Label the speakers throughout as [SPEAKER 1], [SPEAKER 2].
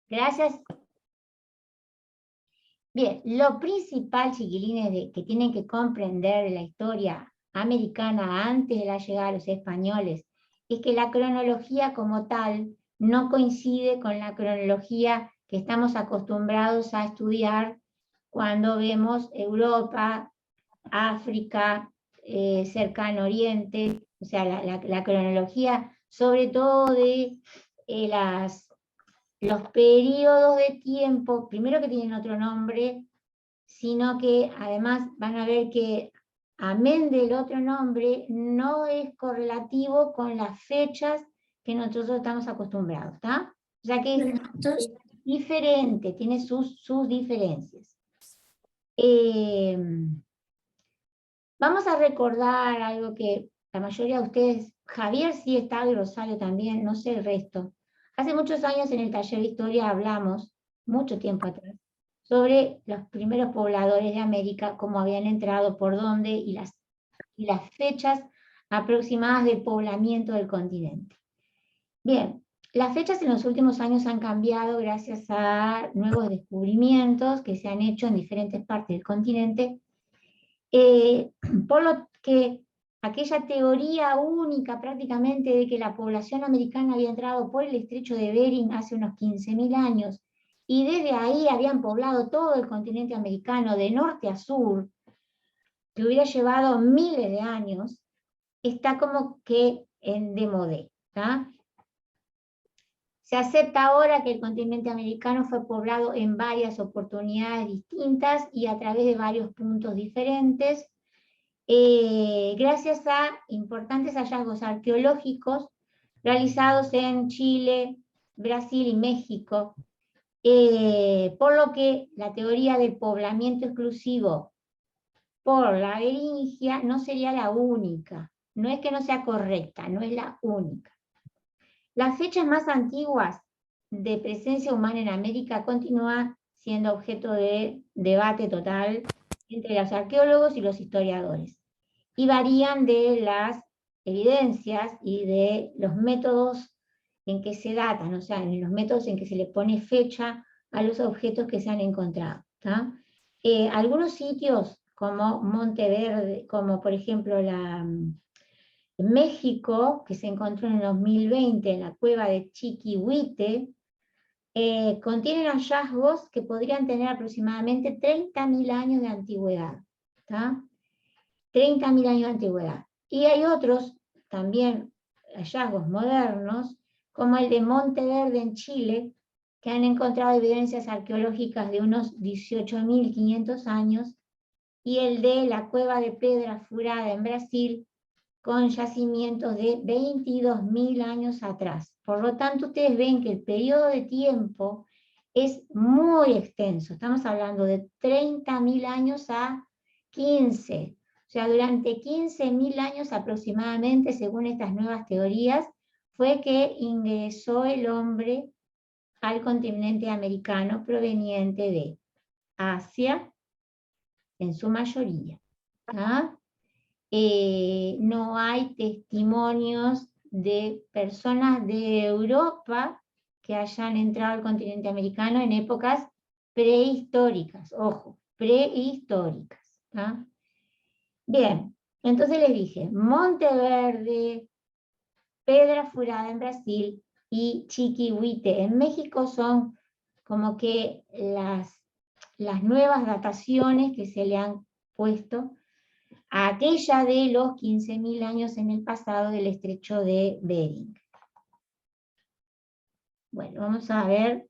[SPEAKER 1] Gracias. Bien, lo principal, chiquilines, que tienen que comprender de la historia americana antes de la llegada de los españoles, es que la cronología como tal no coincide con la cronología que estamos acostumbrados a estudiar cuando vemos Europa, África, Cercano Oriente, o sea, la cronología, sobre todo de los periodos de tiempo, primero que tienen otro nombre, sino que además van a ver que, amén del otro nombre, no es correlativo con las fechas que nosotros estamos acostumbrados, ¿está? O sea que es diferente, tiene sus diferencias. Vamos a recordar algo que la mayoría de ustedes, Javier sí está, y Rosario también, no sé el resto. Hace muchos años en el taller de historia hablamos, mucho tiempo atrás, sobre los primeros pobladores de América, cómo habían entrado, por dónde y las fechas aproximadas de poblamiento del continente. Bien, las fechas en los últimos años han cambiado gracias a nuevos descubrimientos que se han hecho en diferentes partes del continente, por lo que aquella teoría única prácticamente de que la población americana había entrado por el estrecho de Bering hace unos 15.000 años y desde ahí habían poblado todo el continente americano de norte a sur, que hubiera llevado miles de años, está como que en demodé, ¿tá? Se acepta ahora que el continente americano fue poblado en varias oportunidades distintas y a través de varios puntos diferentes, gracias a importantes hallazgos arqueológicos realizados en Chile, Brasil y México, por lo que la teoría del poblamiento exclusivo por la beringia no sería la única. No es que no sea correcta, no es la única. Las fechas más antiguas de presencia humana en América continúan siendo objeto de debate total entre los arqueólogos y los historiadores, y varían de las evidencias y de los métodos en que se datan, o sea, en los métodos en que se le pone fecha a los objetos que se han encontrado. Algunos sitios como Monteverde, como por ejemplo México, que se encontró en el 2020 en la cueva de Chiquihuite, contienen hallazgos que podrían tener aproximadamente 30.000 años de antigüedad. 30.000 años de antigüedad. Y hay otros también hallazgos modernos, como el de Monteverde en Chile, que han encontrado evidencias arqueológicas de unos 18.500 años, y el de la cueva de Pedra Furada en Brasil, con yacimientos de 22.000 años atrás. Por lo tanto, ustedes ven que el periodo de tiempo es muy extenso. Estamos hablando de 30.000 años a 15. O sea, durante 15.000 años aproximadamente, según estas nuevas teorías, fue que ingresó el hombre al continente americano proveniente de Asia, en su mayoría. No hay testimonios de personas de Europa que hayan entrado al continente americano en épocas prehistóricas, ojo, prehistóricas. Bien, entonces les dije, Monteverde, Pedra Furada en Brasil y Chiquihuite en México son como que las nuevas dataciones que se le han puesto a aquella de los 15.000 años en el pasado del estrecho de Bering. Bueno, vamos a ver.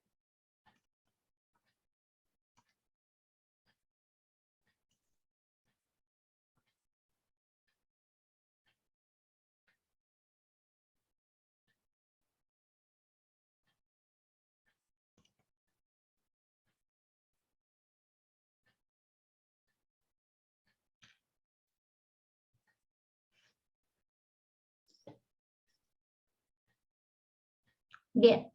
[SPEAKER 1] Bien,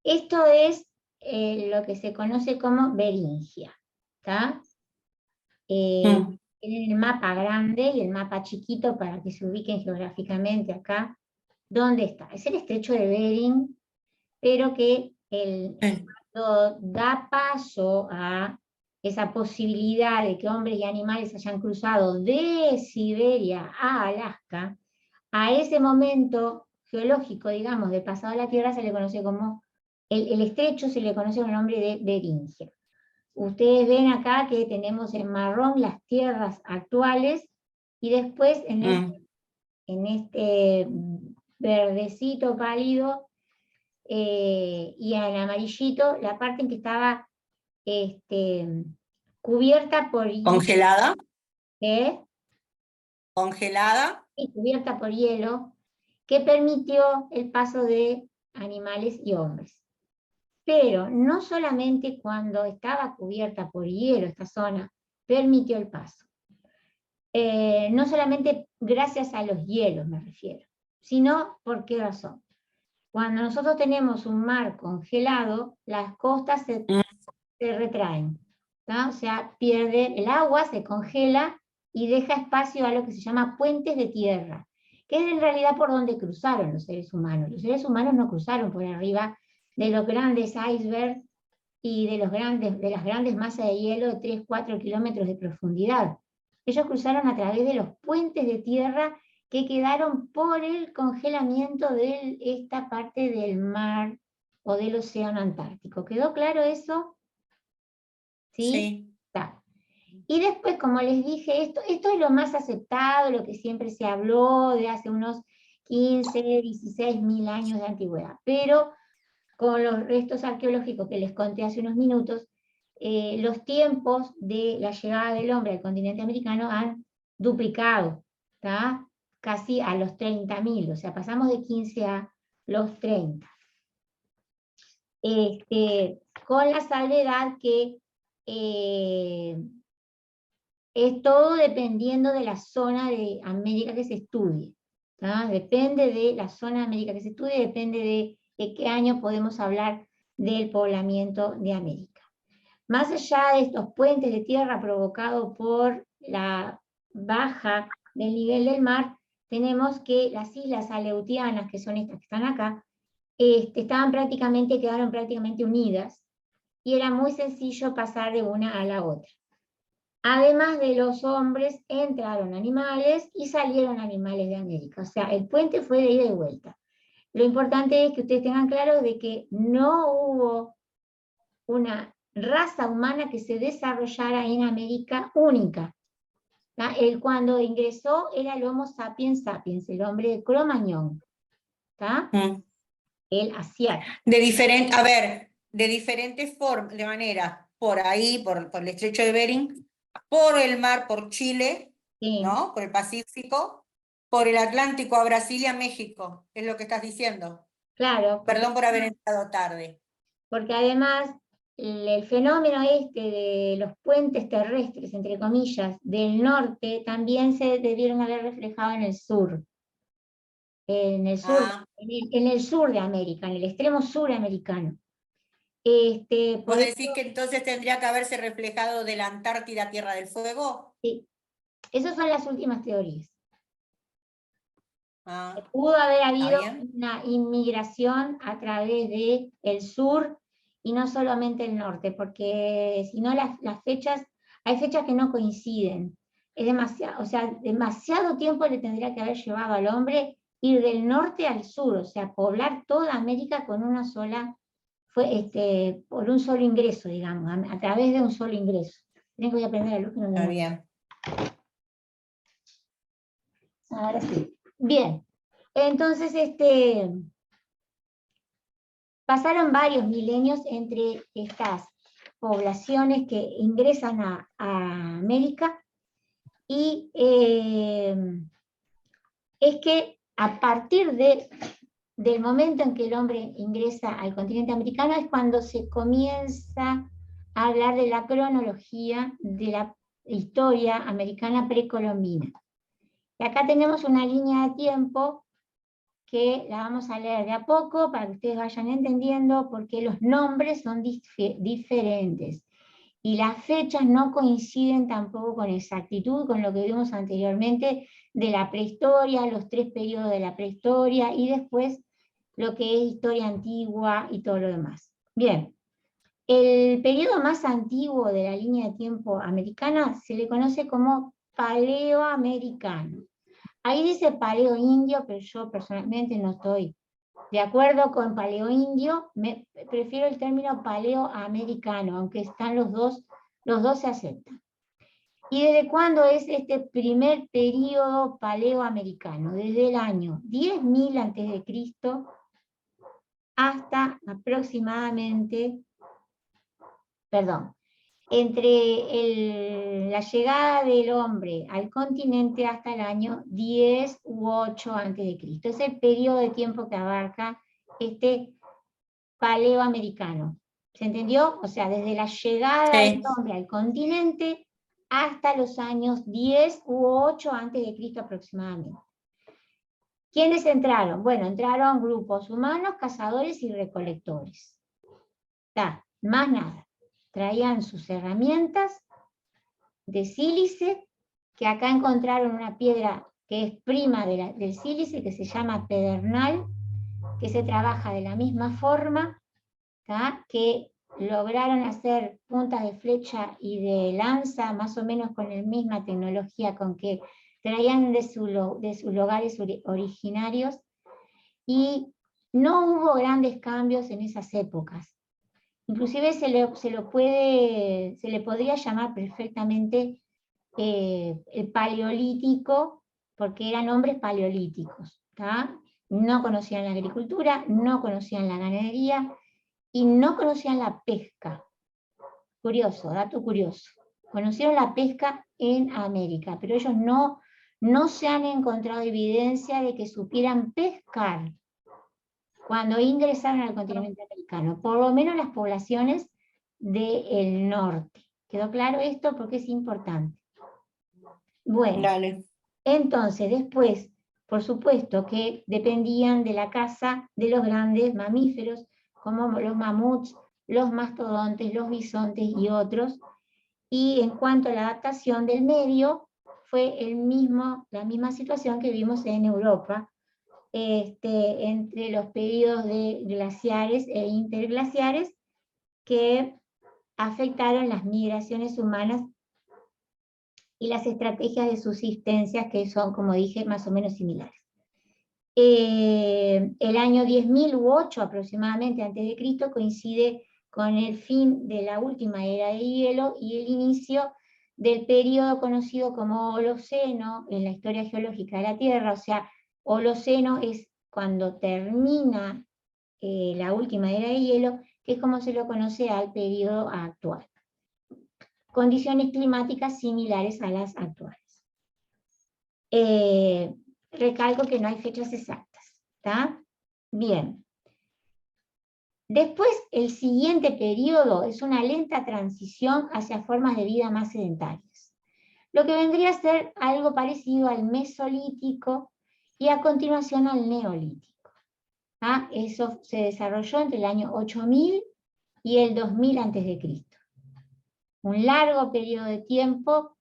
[SPEAKER 1] esto es lo que se conoce como Beringia. ¿Está? Tienen el mapa grande y el mapa chiquito para que se ubiquen geográficamente acá. ¿Dónde está? Es el estrecho de Bering, pero que el da paso a esa posibilidad de que hombres y animales hayan cruzado de Siberia a Alaska, a ese momento geológico, digamos, del pasado de la Tierra se le conoce como, el estrecho se le conoce con el nombre de Beringia. Ustedes ven acá que tenemos en marrón las tierras actuales y después en este verdecito pálido y en amarillito la parte en que estaba cubierta por
[SPEAKER 2] ¿Congelada?
[SPEAKER 1] ¿eh?
[SPEAKER 2] ¿Congelada?
[SPEAKER 1] Y cubierta por hielo, que permitió el paso de animales y hombres. Pero no solamente cuando estaba cubierta por hielo esta zona permitió el paso. No solamente gracias a los hielos me refiero, sino por qué razón. Cuando nosotros tenemos un mar congelado, las costas se retraen, ¿no? O sea, pierde el agua, se congela y deja espacio a lo que se llama puentes de tierra, que es en realidad por donde cruzaron los seres humanos. Los seres humanos no cruzaron por arriba de los grandes icebergs y de las grandes masas de hielo de 3, 4 kilómetros de profundidad. Ellos cruzaron a través de los puentes de tierra que quedaron por el congelamiento de esta parte del mar o del océano Antártico. ¿Quedó claro eso? ¿Sí?
[SPEAKER 2] Sí.
[SPEAKER 1] Está. Y después, como les dije, esto es lo más aceptado, lo que siempre se habló de hace unos 15, 16 mil años de antigüedad. Pero con los restos arqueológicos que les conté hace unos minutos, los tiempos de la llegada del hombre al continente americano han duplicado, ¿tá? Casi a los 30.000, o sea, pasamos de 15 a los 30. Con la salvedad que es todo dependiendo de la zona de América que se estudie, ¿tá? Depende de la zona de América que se estudie, depende de qué año podemos hablar del poblamiento de América. Más allá de estos puentes de tierra provocados por la baja del nivel del mar, tenemos que las islas aleutianas, que son estas que están acá, quedaron prácticamente unidas, y era muy sencillo pasar de una a la otra. Además de los hombres, entraron animales y salieron animales de América. O sea, el puente fue de ida y vuelta. Lo importante es que ustedes tengan claro de que no hubo una raza humana que se desarrollara en América única. Él cuando ingresó era el Homo sapiens sapiens, el hombre de Cro-Magnon. El asiático.
[SPEAKER 2] A ver, de diferentes formas, de manera, por ahí, por el estrecho de Bering, por el mar, por Chile,
[SPEAKER 1] Sí.
[SPEAKER 2] ¿no? Por el Pacífico, por el Atlántico a Brasil y a México, es lo que estás diciendo.
[SPEAKER 1] Claro.
[SPEAKER 2] Perdón por haber entrado tarde.
[SPEAKER 1] Porque además el fenómeno de los puentes terrestres, entre comillas, del norte, también se debieron haber reflejado en el sur. En el sur, en el sur de América, en el extremo suramericano.
[SPEAKER 2] ¿Vos decís que entonces tendría que haberse reflejado de la Antártida a Tierra del Fuego?
[SPEAKER 1] Sí, esas son las últimas teorías. Pudo haber habido una inmigración a través del sur y no solamente el norte, porque si no las fechas, hay fechas que no coinciden. Es demasiado, o sea, demasiado tiempo le tendría que haber llevado al hombre ir del norte al sur, o sea, poblar toda América con una sola, por un solo ingreso, digamos, a través de un solo ingreso. Tengo que aprender la luz que no
[SPEAKER 2] Está bien.
[SPEAKER 1] Ahora sí. Bien. Entonces, pasaron varios milenios entre estas poblaciones que ingresan a América y es que a partir del momento en que el hombre ingresa al continente americano es cuando se comienza a hablar de la cronología de la historia americana precolombina. Y acá tenemos una línea de tiempo que la vamos a leer de a poco para que ustedes vayan entendiendo por qué los nombres son diferentes. Y las fechas no coinciden tampoco con exactitud con lo que vimos anteriormente de la prehistoria, los 3 periodos de la prehistoria y después lo que es historia antigua y todo lo demás. Bien, El periodo más antiguo de la línea de tiempo americana se le conoce como paleoamericano. Ahí dice paleo-indio, pero yo personalmente no estoy de acuerdo con paleo-indio, prefiero el término paleoamericano, aunque están los dos se aceptan. ¿Y desde cuándo es este primer periodo paleoamericano? Desde el año 10.000 a.C. hasta aproximadamente, entre la llegada del hombre al continente hasta el año 10 u 8 a.C. Es el periodo de tiempo que abarca este paleoamericano. ¿Se entendió? O sea, desde la llegada del hombre al continente hasta los años 10 u 8 a.C. aproximadamente. ¿Quiénes entraron? Bueno, entraron grupos humanos, cazadores y recolectores. Más nada. Traían sus herramientas de sílice, que acá encontraron una piedra que es prima del sílice, que se llama pedernal, que se trabaja de la misma forma, que lograron hacer puntas de flecha y de lanza, más o menos con la misma tecnología con que traían de sus lugares originarios, y no hubo grandes cambios en esas épocas. Inclusive se le podría llamar perfectamente el paleolítico, porque eran hombres paleolíticos. No conocían la agricultura, no conocían la ganadería y no conocían la pesca. Curioso, dato curioso. Conocieron la pesca en América, pero ellos no se han encontrado evidencia de que supieran pescar cuando ingresaron al continente americano, por lo menos las poblaciones del norte. ¿Quedó claro esto? Porque es importante. Bueno,
[SPEAKER 2] Dale.
[SPEAKER 1] Entonces después, por supuesto que dependían de la caza de los grandes mamíferos, como los mamuts, los mastodontes, los bisontes y otros. Y en cuanto a la adaptación del medio, fue la misma situación que vimos en Europa, entre los periodos de glaciares e interglaciares, que afectaron las migraciones humanas y las estrategias de subsistencia, que son, como dije, más o menos similares. El año 10.000 u 8 aproximadamente antes de Cristo coincide con el fin de la última era de hielo y el inicio del periodo conocido como Holoceno en la historia geológica de la Tierra. O sea, Holoceno es cuando termina la última era de hielo, que es como se lo conoce al periodo actual. Condiciones climáticas similares a las actuales. Recalco que no hay fechas exactas. ¿Está? Bien. Después, el siguiente periodo es una lenta transición hacia formas de vida más sedentarias, lo que vendría a ser algo parecido al Mesolítico y a continuación al Neolítico. Eso se desarrolló entre el año 8000 y el 2000 a.C. Un largo periodo de tiempo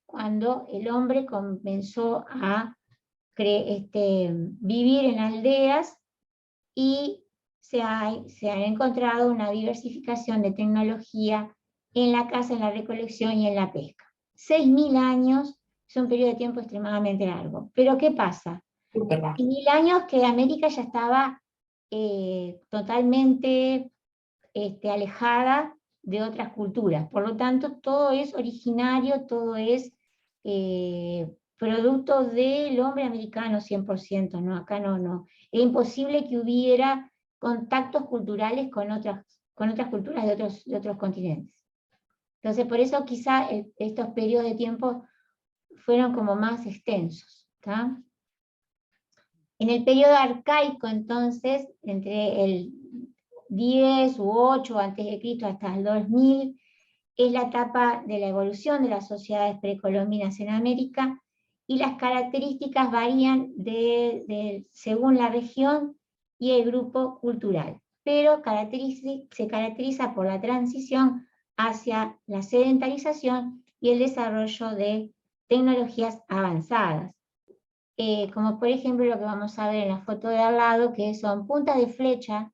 [SPEAKER 1] cuando el hombre comenzó a vivir en aldeas y se ha encontrado una diversificación de tecnología en la caza, en la recolección y en la pesca. 6.000 años es un periodo de tiempo extremadamente largo. Pero ¿qué pasa? 6.000 años que América ya estaba totalmente alejada de otras culturas. Por lo tanto, todo es originario, todo es producto del hombre americano 100%, ¿no? Acá no. Es imposible que hubiera contactos culturales con otras culturas de otros continentes. Entonces, por eso quizá estos periodos de tiempo fueron como más extensos. ¿Tá? En el periodo arcaico, entonces, entre el 10 u 8 a.C. hasta el 2000, es la etapa de la evolución de las sociedades precolombinas en América, y las características varían según la región y el grupo cultural, pero se caracteriza por la transición hacia la sedentarización y el desarrollo de tecnologías avanzadas, como por ejemplo lo que vamos a ver en la foto de al lado, que son puntas de flecha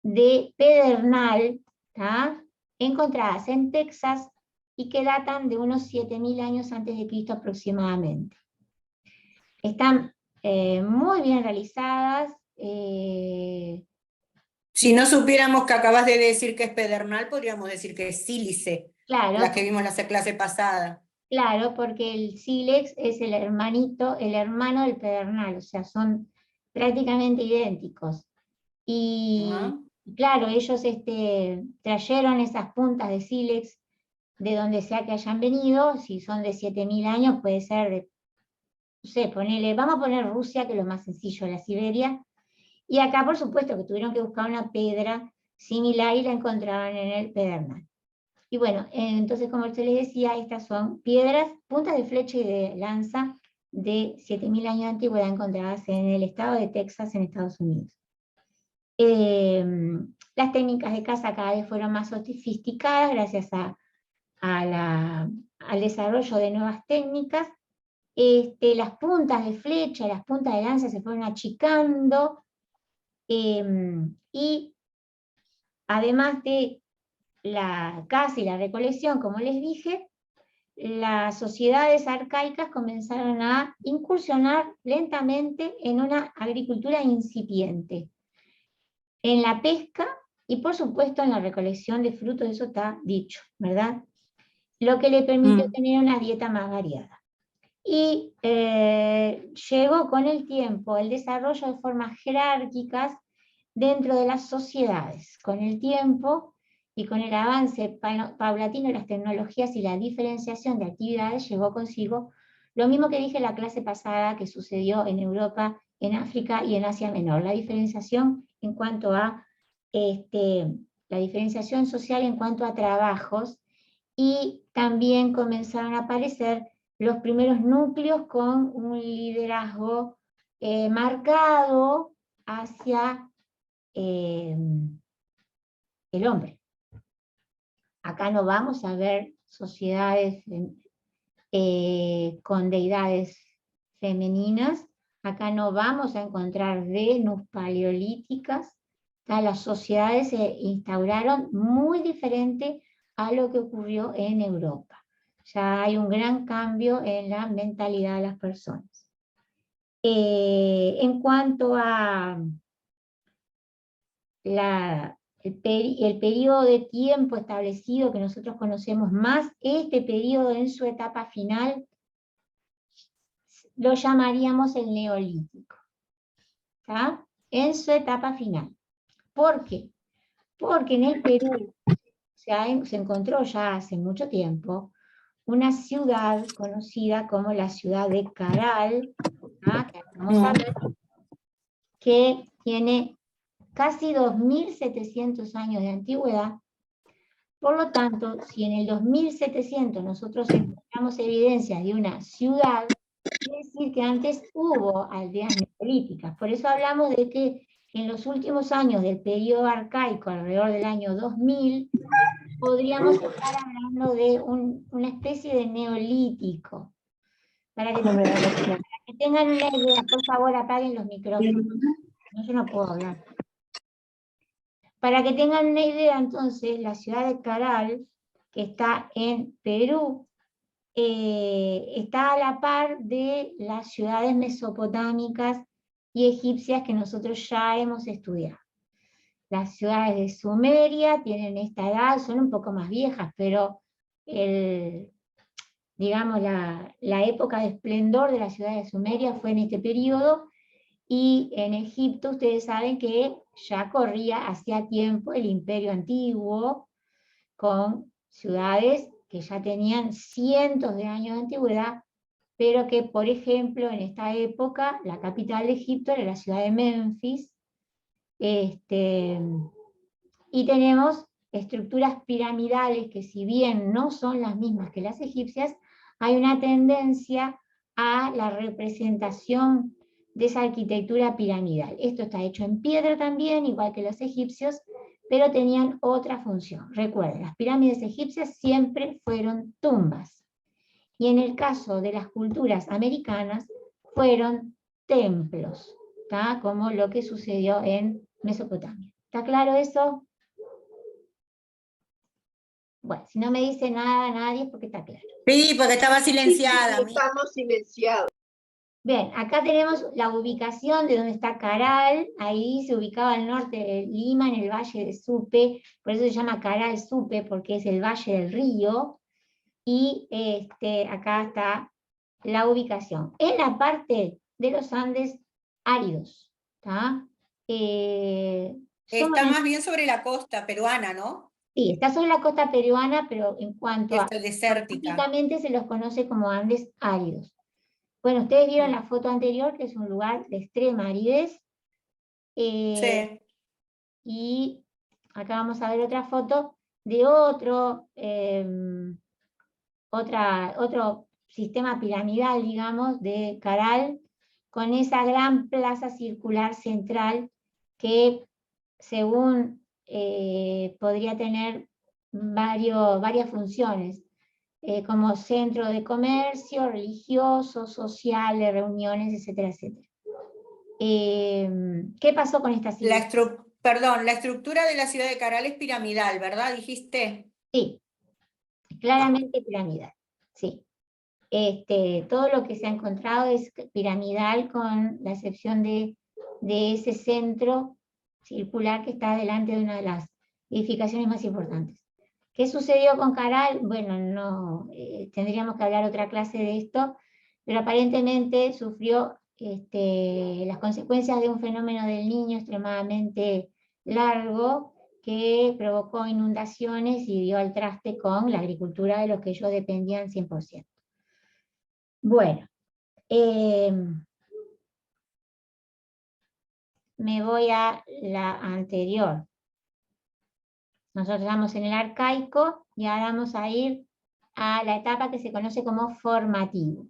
[SPEAKER 1] de pedernal, ¿tá? Encontradas en Texas y que datan de unos 7000 años antes de Cristo aproximadamente. Están muy bien realizadas.
[SPEAKER 2] Si no supiéramos que acabas de decir que es pedernal, podríamos decir que es sílice,
[SPEAKER 1] Claro,
[SPEAKER 2] la que vimos la clase pasada.
[SPEAKER 1] claro, porque el sílex es el hermano del pedernal, o sea, son prácticamente idénticos. Y
[SPEAKER 2] Ajá.
[SPEAKER 1] claro, ellos trajeron esas puntas de sílex de donde sea que hayan venido. Si son de 7000 años, puede ser de, no sé, vamos a poner Rusia, que es lo más sencillo, la Siberia. Y acá, por supuesto, que tuvieron que buscar una piedra similar y la encontraron en el pedernal. Y bueno, entonces, como se les decía, estas son piedras, puntas de flecha y de lanza de 7000 años de antigüedad encontradas en el estado de Texas, en Estados Unidos. Las técnicas de caza cada vez fueron más sofisticadas gracias al desarrollo de nuevas técnicas. Las puntas de flecha y las puntas de lanza se fueron achicando, y además de la caza y la recolección, como les dije, las sociedades arcaicas comenzaron a incursionar lentamente en una agricultura incipiente, en la pesca y por supuesto en la recolección de frutos, eso está dicho, ¿verdad? Lo que le permitió tener una dieta más variada. Y llegó con el tiempo el desarrollo de formas jerárquicas dentro de las sociedades. Con el tiempo y con el avance paulatino de las tecnologías y la diferenciación de actividades, llevó consigo lo mismo que dije en la clase pasada que sucedió en Europa, en África y en Asia Menor, la diferenciación en cuanto a la diferenciación social en cuanto a trabajos, y también comenzaron a aparecer los primeros núcleos con un liderazgo marcado hacia el hombre. Acá no vamos a ver sociedades con deidades femeninas, acá no vamos a encontrar Venus paleolíticas. Las sociedades se instauraron muy diferente a lo que ocurrió en Europa. Ya hay un gran cambio en la mentalidad de las personas. En cuanto a el periodo de tiempo establecido que nosotros conocemos más, este periodo en su etapa final lo llamaríamos el Neolítico, ¿tá? En su etapa final. ¿Por qué? Porque en el Perú se encontró ya hace mucho tiempo una ciudad conocida como la ciudad de Caral, ¿tá? Que vamos a ver, que tiene casi 2700 años de antigüedad. Por lo tanto, si en el 2700 nosotros encontramos evidencias de una ciudad, quiere decir que antes hubo aldeas neolíticas. Por eso hablamos de que en los últimos años del periodo arcaico, alrededor del año 2000, podríamos estar hablando de una especie de neolítico. Para que tengan una idea, por favor apaguen los micrófonos. No, yo no puedo hablar. Para que tengan una idea, entonces, la ciudad de Caral, que está en Perú, está a la par de las ciudades mesopotámicas y egipcias que nosotros ya hemos estudiado. Las ciudades de Sumeria tienen esta edad, son un poco más viejas, pero digamos, la época de esplendor de la ciudad de Sumeria fue en este periodo, y en Egipto ustedes saben que ya corría hacía tiempo el imperio antiguo, con ciudades que ya tenían cientos de años de antigüedad, pero que, por ejemplo, en esta época, la capital de Egipto era la ciudad de Memphis, y tenemos estructuras piramidales que, si bien no son las mismas que las egipcias, hay una tendencia a la representación de esa arquitectura piramidal. Esto está hecho en piedra también, igual que los egipcios, pero tenían otra función. Recuerden, las pirámides egipcias siempre fueron tumbas. Y en el caso de las culturas americanas, fueron templos, ¿tá? Como lo que sucedió en Mesopotamia. ¿Está claro eso? Bueno, si no me dice nada nadie es porque está claro.
[SPEAKER 2] Sí, porque estaba
[SPEAKER 3] Sí,
[SPEAKER 2] silenciada.
[SPEAKER 3] estamos silenciados.
[SPEAKER 1] Bien, acá tenemos la ubicación de donde está Caral, ahí se ubicaba al norte de Lima, en el valle de Supe, por eso se llama Caral Supe, porque es el valle del río, y acá está la ubicación. En la parte de los Andes áridos, ¿tá?
[SPEAKER 2] Está más bien sobre la costa peruana, ¿no?
[SPEAKER 1] Sí, está sobre la costa peruana, pero en cuanto a...
[SPEAKER 2] Está desértica.
[SPEAKER 1] Típicamente se los conoce como Andes áridos. Bueno, ustedes vieron
[SPEAKER 2] Sí.
[SPEAKER 1] la foto anterior, que es un lugar de extrema aridez.
[SPEAKER 2] Sí.
[SPEAKER 1] Y acá vamos a ver otra foto de otro sistema piramidal, digamos, de Caral, con esa gran plaza circular central que según podría tener varias funciones, como centro de comercio, religioso, social, de reuniones, etcétera, etcétera. ¿Qué pasó con esta civilización?
[SPEAKER 2] Perdón, la estructura de la ciudad de Caral es piramidal, ¿verdad? Dijiste.
[SPEAKER 1] Sí, claramente piramidal, sí. Todo lo que se ha encontrado es piramidal con la excepción de ese centro circular que está delante de una de las edificaciones más importantes. ¿Qué sucedió con Caral? Bueno, no tendríamos que hablar otra clase de esto, pero aparentemente sufrió las consecuencias de un fenómeno del Niño extremadamente largo que provocó inundaciones y dio al traste con la agricultura de los que ellos dependían 100%. Bueno, me voy a la anterior. Nosotros estamos en el arcaico y ahora vamos a ir a la etapa que se conoce como formativo.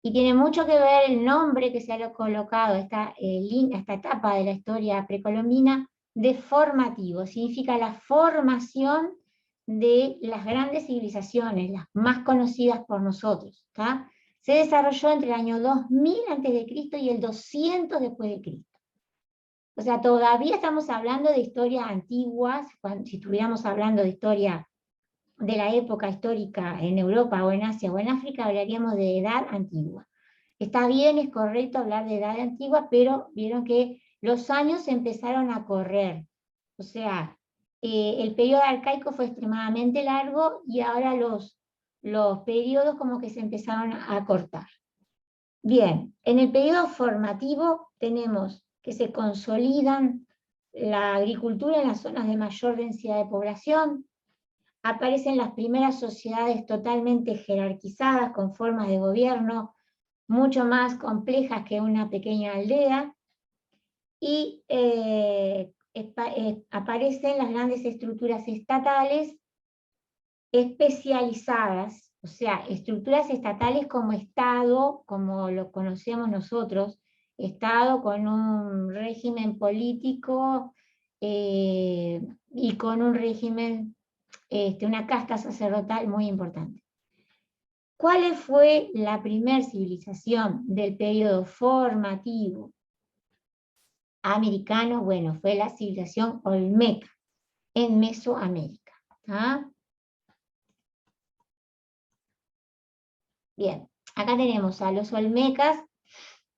[SPEAKER 1] Y tiene mucho que ver el nombre que se ha colocado a esta etapa de la historia precolombina de formativo. Significa la formación de las grandes civilizaciones, las más conocidas por nosotros. ¿Tá? Se desarrolló entre el año 2000 a.C. y el 200 después de Cristo. O sea, todavía estamos hablando de historias antiguas, si estuviéramos hablando de historia de la época histórica en Europa o en Asia o en África, hablaríamos de edad antigua. Está bien, es correcto hablar de edad antigua, pero vieron que los años empezaron a correr. O sea, el periodo arcaico fue extremadamente largo y ahora los periodos como que se empezaron a cortar. Bien, en el periodo formativo tenemos que se consolidan la agricultura en las zonas de mayor densidad de población, aparecen las primeras sociedades totalmente jerarquizadas con formas de gobierno mucho más complejas que una pequeña aldea, y aparecen las grandes estructuras estatales especializadas, o sea, estructuras estatales como Estado, como lo conocemos nosotros, Estado con un régimen político y con un régimen, una casta sacerdotal muy importante. ¿Cuál fue la primer civilización del periodo formativo americano? Bueno, fue la civilización olmeca en Mesoamérica. ¿Ah? Bien, acá tenemos a los olmecas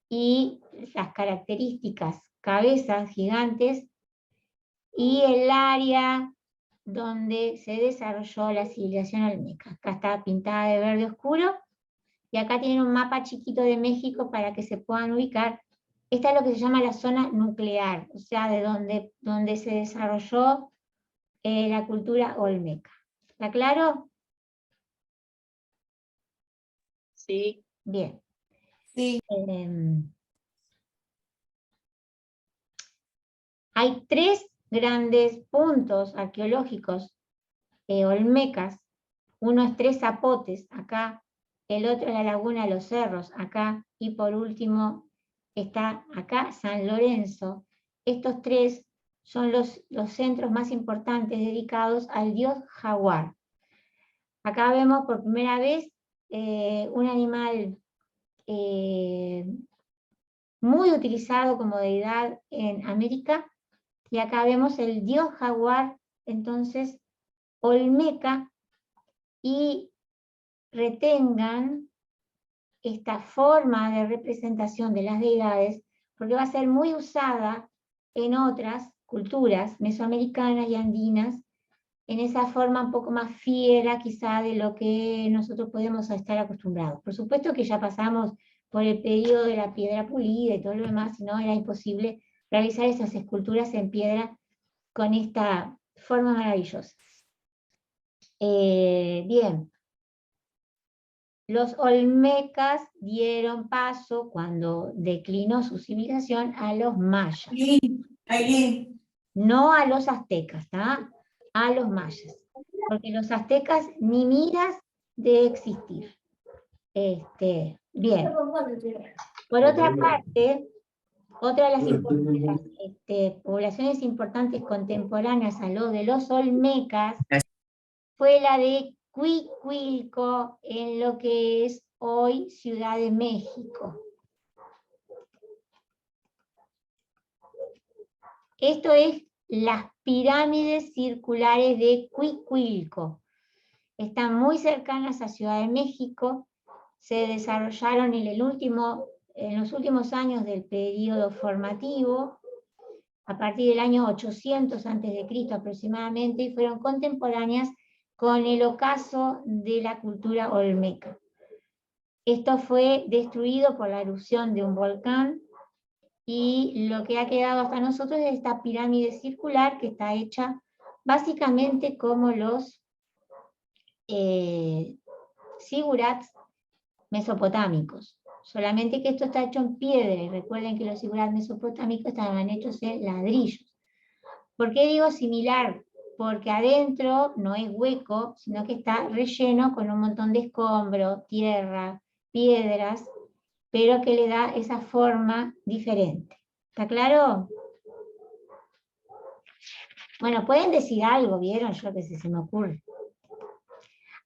[SPEAKER 1] y las características, cabezas gigantes y el área donde se desarrolló la civilización olmeca. Acá está pintada de verde oscuro y acá tienen un mapa chiquito de México para que se puedan ubicar. Esta es lo que se llama la zona nuclear, o sea, de donde se desarrolló la cultura olmeca. ¿Está claro?
[SPEAKER 3] Sí.
[SPEAKER 1] Bien.
[SPEAKER 2] Sí.
[SPEAKER 1] Hay 3 grandes puntos arqueológicos olmecas. Uno es Tres Zapotes, acá. El otro es la Laguna de los Cerros, acá. Y por último está acá San Lorenzo. Estos 3 son los centros más importantes dedicados al dios jaguar. Acá vemos por primera vez un animal muy utilizado como deidad en América, Y acá vemos el dios jaguar, entonces, olmeca, y retengan esta forma de representación de las deidades, porque va a ser muy usada en otras culturas mesoamericanas y andinas, en esa forma un poco más fiera quizá de lo que nosotros podemos estar acostumbrados. Por supuesto que ya pasamos por el periodo de la piedra pulida y todo lo demás, no era imposible realizar esas esculturas en piedra con esta forma maravillosa. Bien. Los olmecas dieron paso, cuando declinó su civilización, a los mayas.
[SPEAKER 2] Aileen.
[SPEAKER 1] No a los aztecas, ¿tá? A los mayas. Porque los aztecas ni miras de existir. Bien. Por otra parte, otra de las poblaciones importantes contemporáneas a lo de los olmecas fue la de Cuicuilco, en lo que es hoy Ciudad de México. Esto es las pirámides circulares de Cuicuilco. Están muy cercanas a Ciudad de México, se desarrollaron en los últimos años del periodo formativo, a partir del año 800 a.C. aproximadamente, y fueron contemporáneas con el ocaso de la cultura olmeca. Esto fue destruido por la erupción de un volcán, y lo que ha quedado hasta nosotros es esta pirámide circular que está hecha básicamente como los zigurats mesopotámicos, solamente que esto está hecho en piedra, y recuerden que los zigurats mesopotámicos estaban hechos en ladrillos. ¿Por qué digo similar? Porque adentro no es hueco, sino que está relleno con un montón de escombro, tierra, piedras, pero que le da esa forma diferente. ¿Está claro? Bueno, pueden decir algo, ¿vieron? Yo que sé, se me ocurre.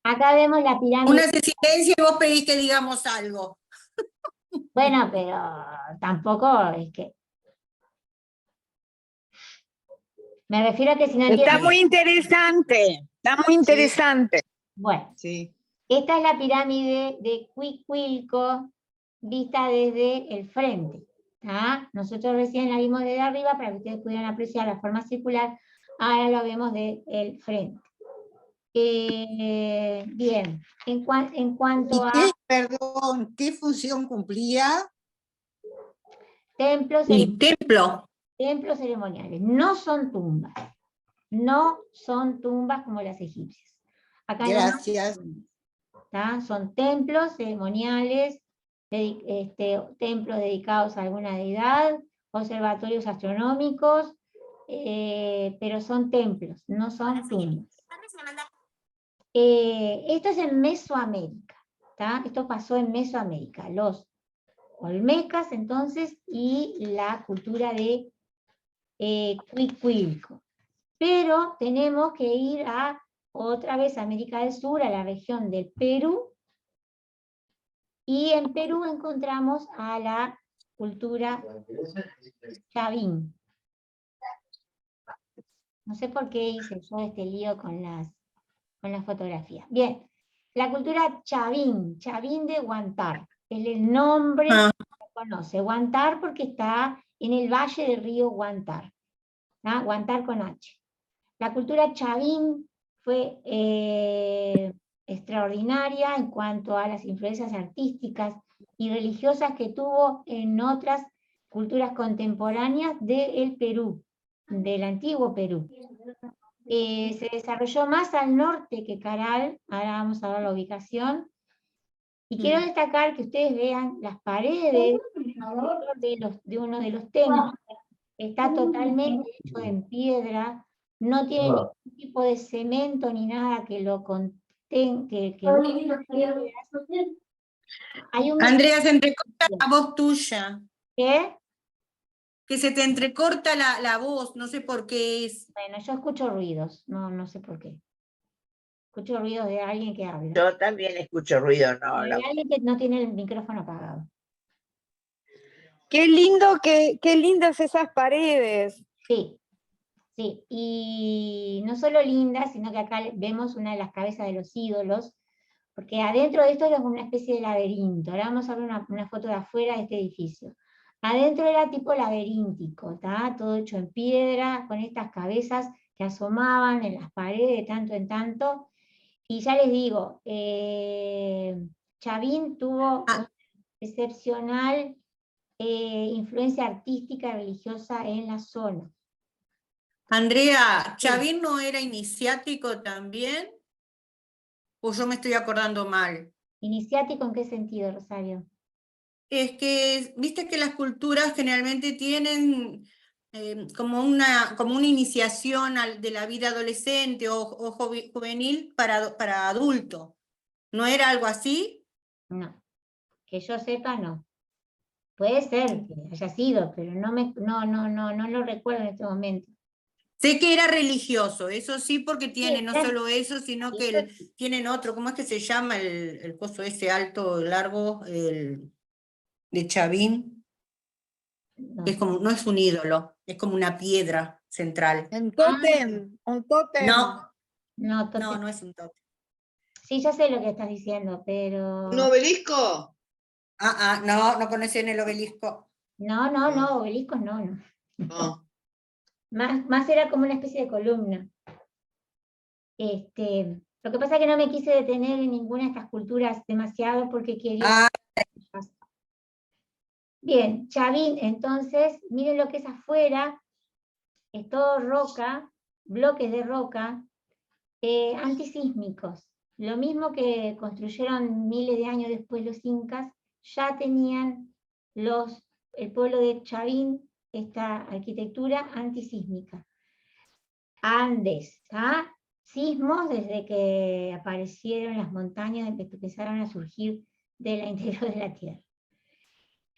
[SPEAKER 1] Acá vemos la pirámide.
[SPEAKER 2] Una de silencio y vos pedís que digamos algo.
[SPEAKER 1] Bueno, pero tampoco es que... Me refiero a que si no entienden...
[SPEAKER 4] Está muy interesante, está muy interesante.
[SPEAKER 1] Bueno,
[SPEAKER 4] Sí.
[SPEAKER 1] esta es la pirámide de Cuicuilco vista desde el frente. ¿Tá? Nosotros recién la vimos desde arriba para que ustedes pudieran apreciar la forma circular, ahora lo vemos desde el frente. Bien, en cuanto a
[SPEAKER 5] Perdón, ¿qué función cumplía?
[SPEAKER 1] templos,
[SPEAKER 2] Y templo.
[SPEAKER 1] templos ceremoniales, no son tumbas. No son tumbas como las egipcias. Acá
[SPEAKER 5] Gracias.
[SPEAKER 1] ¿tá? Son templos ceremoniales, templos dedicados a alguna deidad, observatorios astronómicos, pero son templos, no son tumbas. Esto es en Mesoamérica, ¿tá? Esto pasó en Mesoamérica, los olmecas entonces y la cultura de Cuicuilco. Pero tenemos que ir otra vez a América del Sur, a la región del Perú, y en Perú encontramos a la cultura chavín. No sé por qué hice yo este lío con las fotografías. Bien, la cultura chavín de Huantar, es el nombre que se conoce. Huantar porque está en el valle del río Huantar, ¿no? Huantar con H. La cultura chavín fue extraordinaria en cuanto a las influencias artísticas y religiosas que tuvo en otras culturas contemporáneas del Perú, del antiguo Perú. Se desarrolló más al norte que Caral, ahora vamos a ver la ubicación, y quiero destacar que ustedes vean las paredes de uno de los templos, está totalmente hecho en piedra, no tiene ningún tipo de cemento ni nada que lo contenga. Hay un...
[SPEAKER 2] Andrea, se entrecorta la voz tuya.
[SPEAKER 1] ¿Qué?
[SPEAKER 2] Que se te entrecorta la voz, no sé por qué es.
[SPEAKER 1] Bueno, yo escucho ruidos, no sé por qué. Escucho ruidos de alguien que habla.
[SPEAKER 4] Yo también escucho ruido, no.
[SPEAKER 1] De alguien que no tiene el micrófono apagado.
[SPEAKER 4] Qué lindo, qué lindas esas paredes.
[SPEAKER 1] Sí. Sí, y no solo lindas, sino que acá vemos una de las cabezas de los ídolos, porque adentro de esto era como una especie de laberinto. Ahora vamos a ver una foto de afuera de este edificio. Adentro era tipo laberíntico, ¿tá? Todo hecho en piedra, con estas cabezas que asomaban en las paredes de tanto en tanto. Y ya les digo, Chavín tuvo
[SPEAKER 2] Ah.
[SPEAKER 1] una excepcional influencia artística y religiosa en la zona.
[SPEAKER 2] Andrea,
[SPEAKER 1] Sí.
[SPEAKER 2] ¿Chavín no era iniciático también? ¿O yo me estoy acordando mal?
[SPEAKER 1] ¿Iniciático en qué sentido, Rosario?
[SPEAKER 2] Es que, viste que las culturas generalmente tienen como una iniciación de la vida adolescente o juvenil para adulto. ¿No era algo así?
[SPEAKER 1] No, que yo sepa, no. Puede ser que haya sido, pero no lo recuerdo en este momento.
[SPEAKER 2] Sé que era religioso, eso sí, porque
[SPEAKER 1] Sí,
[SPEAKER 2] tiene no solo eso, sino que
[SPEAKER 1] eso sí.
[SPEAKER 2] tienen otro, ¿cómo es que se llama el coso ese alto, largo, de Chavín?
[SPEAKER 1] No
[SPEAKER 2] Que es
[SPEAKER 1] sé.
[SPEAKER 2] como, no es un ídolo, es como una piedra central.
[SPEAKER 4] Un
[SPEAKER 1] Ah,
[SPEAKER 4] tótem, un tótem.
[SPEAKER 2] No,
[SPEAKER 1] no,
[SPEAKER 2] no es un tótem.
[SPEAKER 1] sí, ya sé lo que estás diciendo, pero
[SPEAKER 3] ¿Un obelisco?
[SPEAKER 2] No conocen el obelisco.
[SPEAKER 1] no, obeliscos no.
[SPEAKER 3] No.
[SPEAKER 1] Más era como una especie de columna. Lo que pasa es que no me quise detener en ninguna de estas culturas demasiado porque quería...
[SPEAKER 2] Ah,
[SPEAKER 1] Bien, Chavín, entonces, miren lo que es afuera, es todo roca, bloques de roca, antisísmicos. Lo mismo que construyeron miles de años después los incas, ya tenían el pueblo de Chavín esta arquitectura antisísmica. Andes, ¿ah? Sismos desde que aparecieron las montañas, que empezaron a surgir del interior de la Tierra.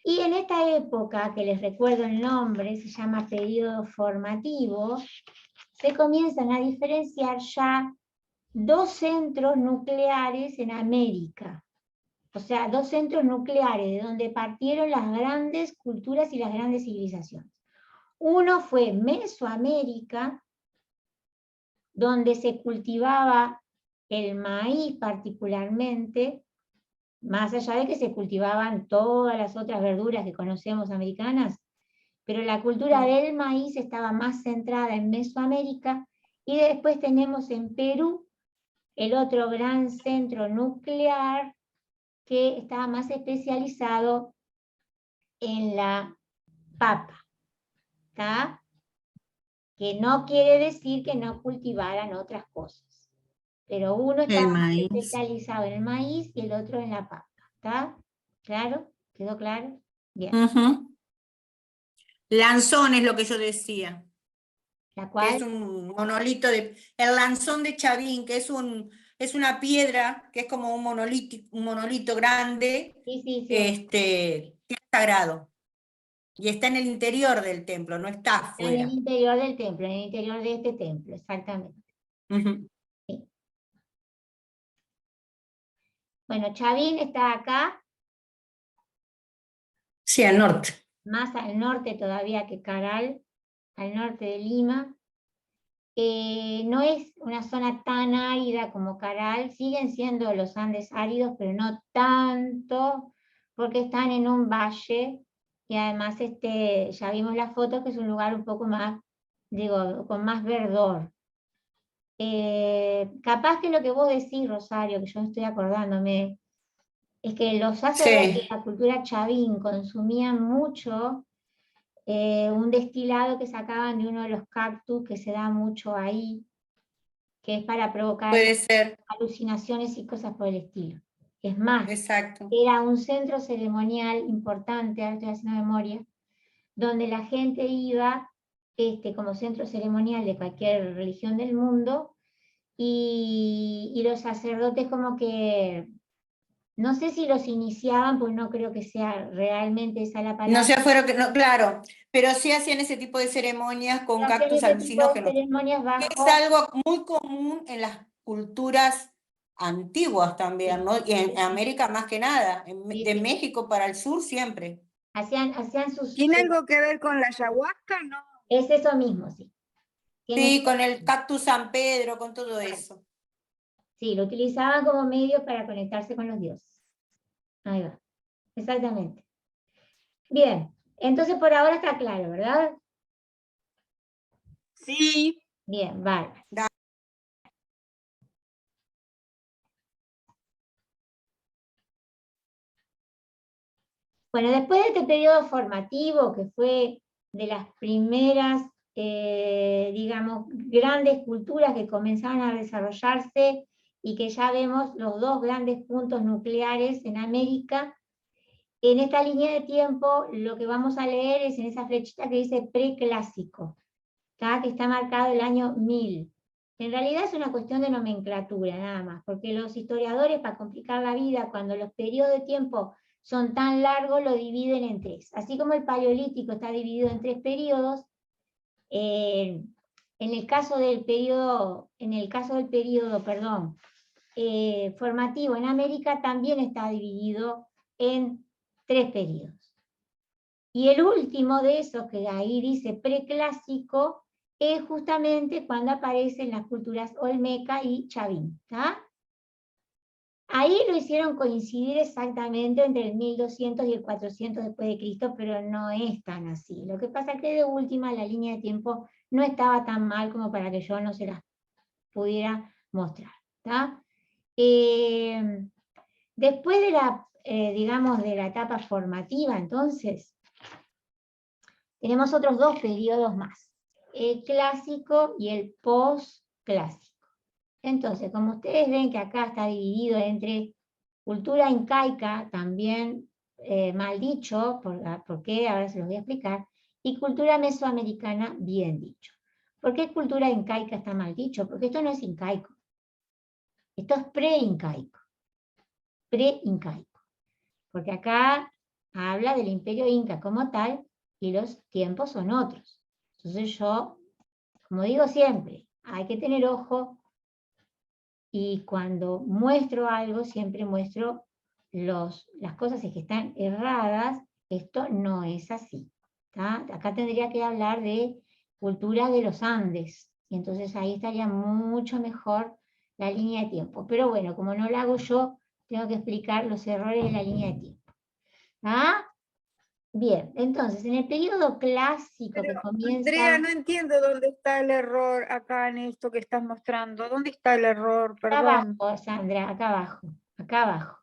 [SPEAKER 1] Y en esta época, que les recuerdo el nombre, se llama periodo formativo, se comienzan a diferenciar ya dos centros nucleares en América. O sea, dos centros nucleares de donde partieron las grandes culturas y las grandes civilizaciones. Uno fue Mesoamérica, donde se cultivaba el maíz particularmente, más allá de que se cultivaban todas las otras verduras que conocemos americanas, pero la cultura del maíz estaba más centrada en Mesoamérica, y después tenemos en Perú el otro gran centro nuclear que estaba más especializado en la papa, ¿está? Que no quiere decir que no cultivaran otras cosas, pero uno
[SPEAKER 2] el
[SPEAKER 1] estaba más
[SPEAKER 2] maíz.
[SPEAKER 1] especializado en el maíz y el otro en la papa, ¿está? ¿Claro? ¿Quedó claro? Bien.
[SPEAKER 2] Ujú. Lanzón es lo que yo decía,
[SPEAKER 1] La
[SPEAKER 2] que es
[SPEAKER 1] cual,
[SPEAKER 2] un monolito el lanzón de Chavín, que es una piedra, que es como un monolito grande,
[SPEAKER 1] sí.
[SPEAKER 2] que es sagrado. Y está en el interior del templo, no está
[SPEAKER 1] Está en el
[SPEAKER 2] afuera.
[SPEAKER 1] interior del templo, en el interior de este templo, exactamente.
[SPEAKER 2] Ujú.
[SPEAKER 1] Sí. Bueno, Chavín está acá,
[SPEAKER 2] Sí, al norte.
[SPEAKER 1] más al norte todavía que Caral, al norte de Lima. No es una zona tan árida como Caral, siguen siendo los Andes áridos, pero no tanto, porque están en un valle, y además ya vimos las fotos que es un lugar un poco más, digo, con más verdor. Capaz que lo que vos decís, Rosario, que yo estoy acordándome, es que los sacerdotes de
[SPEAKER 2] Sí,
[SPEAKER 1] la cultura chavín consumían mucho un destilado que sacaban de uno de los cactus que se da mucho ahí, que es para provocar
[SPEAKER 2] puede ser,
[SPEAKER 1] alucinaciones y cosas por el estilo. Es más,
[SPEAKER 2] exacto.
[SPEAKER 1] era un centro ceremonial importante, ahora estoy haciendo memoria, donde la gente iba como centro ceremonial de cualquier religión del mundo, y los sacerdotes como que, no sé si los iniciaban, pues no creo que sea realmente esa la
[SPEAKER 2] No
[SPEAKER 1] palabra,
[SPEAKER 2] se fueron, no, claro, pero sí hacían ese tipo de ceremonias con
[SPEAKER 1] pero hacían
[SPEAKER 2] cactus
[SPEAKER 1] ese tipo de
[SPEAKER 2] alucinógenos.
[SPEAKER 1] ceremonias
[SPEAKER 2] Es
[SPEAKER 1] bajo...
[SPEAKER 2] algo muy común en las culturas antiguas también, ¿no? Y en América más que nada, de
[SPEAKER 1] Sí.
[SPEAKER 2] México para el sur siempre.
[SPEAKER 1] Hacían sus...
[SPEAKER 4] ¿Tiene algo que ver con la ayahuasca? No.
[SPEAKER 1] Es eso mismo, sí.
[SPEAKER 2] Sí, con el cactus San Pedro, con todo eso.
[SPEAKER 1] Sí, lo utilizaban como medio para conectarse con los dioses. Ahí va, exactamente. Bien, entonces por ahora está claro, ¿verdad?
[SPEAKER 4] Sí.
[SPEAKER 1] Bien, vale. Bueno, después de este periodo formativo, que fue de las primeras, digamos, grandes culturas que comenzaron a desarrollarse y que ya vemos los dos grandes puntos nucleares en América, en esta línea de tiempo lo que vamos a leer es en esa flechita que dice preclásico, que está marcado el año 1000. En realidad es una cuestión de nomenclatura nada más, porque los historiadores, para complicar la vida, cuando los periodos de tiempo son tan largos, lo dividen en tres. Así como el paleolítico está dividido en tres periodos, en el caso del periodo, formativo en América también está dividido en tres periodos. Y el último de esos, que ahí dice preclásico, es justamente cuando aparecen las culturas olmeca y chavín. Ahí lo hicieron coincidir exactamente entre el 1200 y el 400 después de Cristo, pero no es tan así. Lo que pasa es que de última la línea de tiempo no estaba tan mal como para que yo no se las pudiera mostrar. Después de la, digamos, de la etapa formativa, entonces, tenemos otros dos periodos más, el clásico y el postclásico. Entonces, como ustedes ven que acá está dividido entre cultura incaica, también mal dicho, ¿por qué? Ahora se los voy a explicar, y cultura mesoamericana, bien dicho. ¿Por qué cultura incaica está mal dicho? Porque esto no es incaico, esto es pre-incaico, porque acá habla del imperio inca como tal, y los tiempos son otros. Entonces yo, como digo siempre, hay que tener ojo, y cuando muestro algo, siempre muestro las cosas que están erradas. Esto no es así. Acá tendría que hablar de cultura de los Andes, y entonces ahí estaría mucho mejor la línea de tiempo. Pero bueno, como no lo hago yo, tengo que explicar los errores de la línea de tiempo. Bien, entonces, en el periodo clásico que comienza...
[SPEAKER 4] Andrea, no entiendo dónde está el error acá en esto que estás mostrando. ¿Dónde está el error?
[SPEAKER 1] Acá
[SPEAKER 4] Perdón.
[SPEAKER 1] abajo, Sandra, acá abajo, acá abajo.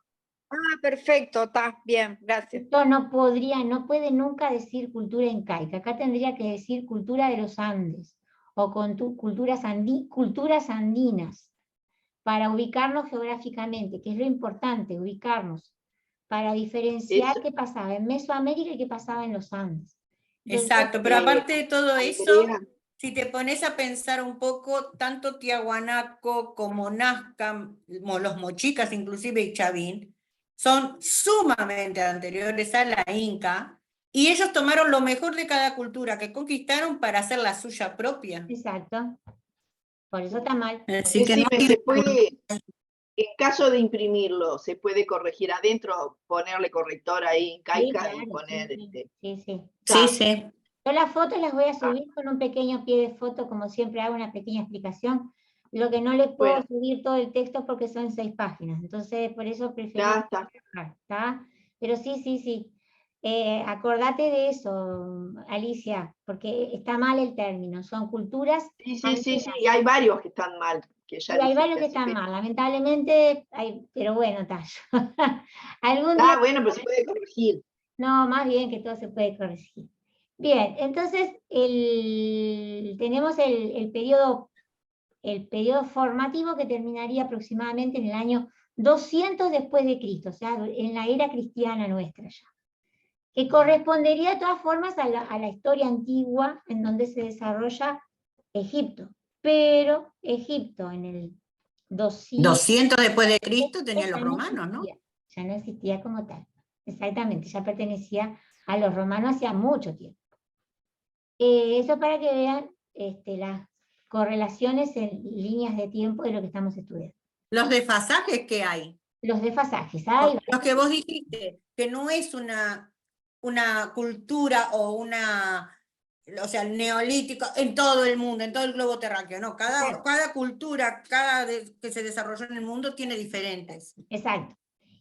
[SPEAKER 4] Ah, perfecto, está bien, gracias.
[SPEAKER 1] Esto no puede nunca decir cultura incaica. Acá tendría que decir cultura de los Andes, o culturas andinas, para ubicarnos geográficamente, que es lo importante, ubicarnos, para diferenciar
[SPEAKER 3] Eso,
[SPEAKER 1] qué pasaba en Mesoamérica y qué pasaba en los Andes. Entonces,
[SPEAKER 2] Exacto, pero aparte de todo eso,
[SPEAKER 3] Andrea,
[SPEAKER 2] si te pones a pensar un poco, tanto Tiahuanaco como Nazca, los mochicas inclusive y Chavín, son sumamente anteriores a la Inca, y ellos tomaron lo mejor de cada cultura que conquistaron para hacer la suya propia.
[SPEAKER 1] exacto, por eso está mal.
[SPEAKER 2] Así que no
[SPEAKER 3] decime,
[SPEAKER 2] tiene-
[SPEAKER 3] ¿se puede, en caso de imprimirlo, se puede corregir adentro, ponerle corrector ahí en
[SPEAKER 1] Sí,
[SPEAKER 3] caica
[SPEAKER 1] claro,
[SPEAKER 3] y poner,
[SPEAKER 1] sí.
[SPEAKER 2] Sí,
[SPEAKER 3] ta,
[SPEAKER 2] sí.
[SPEAKER 1] Yo las fotos las voy a subir con un pequeño pie de foto, como siempre hago una pequeña explicación. Lo que no les puedo
[SPEAKER 3] bueno,
[SPEAKER 1] subir todo el texto porque son 6 páginas, entonces por eso preferí
[SPEAKER 3] ya está.
[SPEAKER 1] dejar, ¿está? Pero sí. Acordate de eso, Alicia, porque está mal el término, son culturas
[SPEAKER 3] Sí,
[SPEAKER 1] andinas.
[SPEAKER 3] y hay varios que están mal, que
[SPEAKER 1] Sí,
[SPEAKER 3] ya
[SPEAKER 1] hay varios
[SPEAKER 3] dijiste,
[SPEAKER 1] que
[SPEAKER 3] así
[SPEAKER 1] están
[SPEAKER 3] que,
[SPEAKER 1] mal, lamentablemente, pero bueno, está. Algún día,
[SPEAKER 3] bueno, pero se puede corregir.
[SPEAKER 1] no, más bien que todo se puede corregir. Bien, entonces tenemos el periodo formativo que terminaría aproximadamente en el año 200 después de Cristo, o sea, en la era cristiana nuestra ya, que correspondería de todas formas a la historia antigua en donde se desarrolla Egipto. Pero Egipto en el 200
[SPEAKER 2] 200 después de Cristo tenían los
[SPEAKER 1] ya no
[SPEAKER 2] romanos, ¿no?
[SPEAKER 1] existía, ya no existía como tal. Exactamente, ya pertenecía a los romanos hacía mucho tiempo. Eso para que vean las correlaciones en líneas de tiempo de lo que estamos estudiando.
[SPEAKER 2] Los desfasajes que hay.
[SPEAKER 1] Los desfasajes, ahí va.
[SPEAKER 2] Los que vos dijiste, que no es una cultura o una o sea, el neolítico en todo el mundo, en todo el globo terráqueo, ¿no? Cada cultura, que se desarrolló en el mundo tiene diferentes.
[SPEAKER 1] Exacto.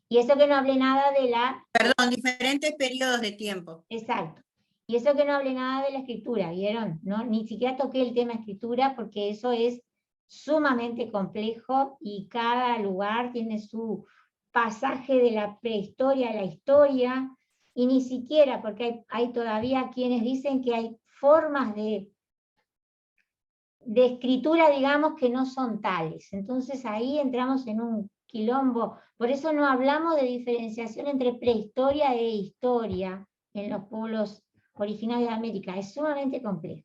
[SPEAKER 1] Y eso que no hablé nada de la...
[SPEAKER 2] Perdón, diferentes periodos de tiempo.
[SPEAKER 1] Exacto. Y eso que no hablé nada de la escritura, ¿vieron? ¿No? Ni siquiera toqué el tema escritura porque eso es sumamente complejo y cada lugar tiene su pasaje de la prehistoria a la historia, y ni siquiera, porque hay todavía quienes dicen que hay formas de escritura, digamos, que no son tales. Entonces ahí entramos en un quilombo. Por eso no hablamos de diferenciación entre prehistoria e historia en los pueblos originarios de América. Es sumamente complejo.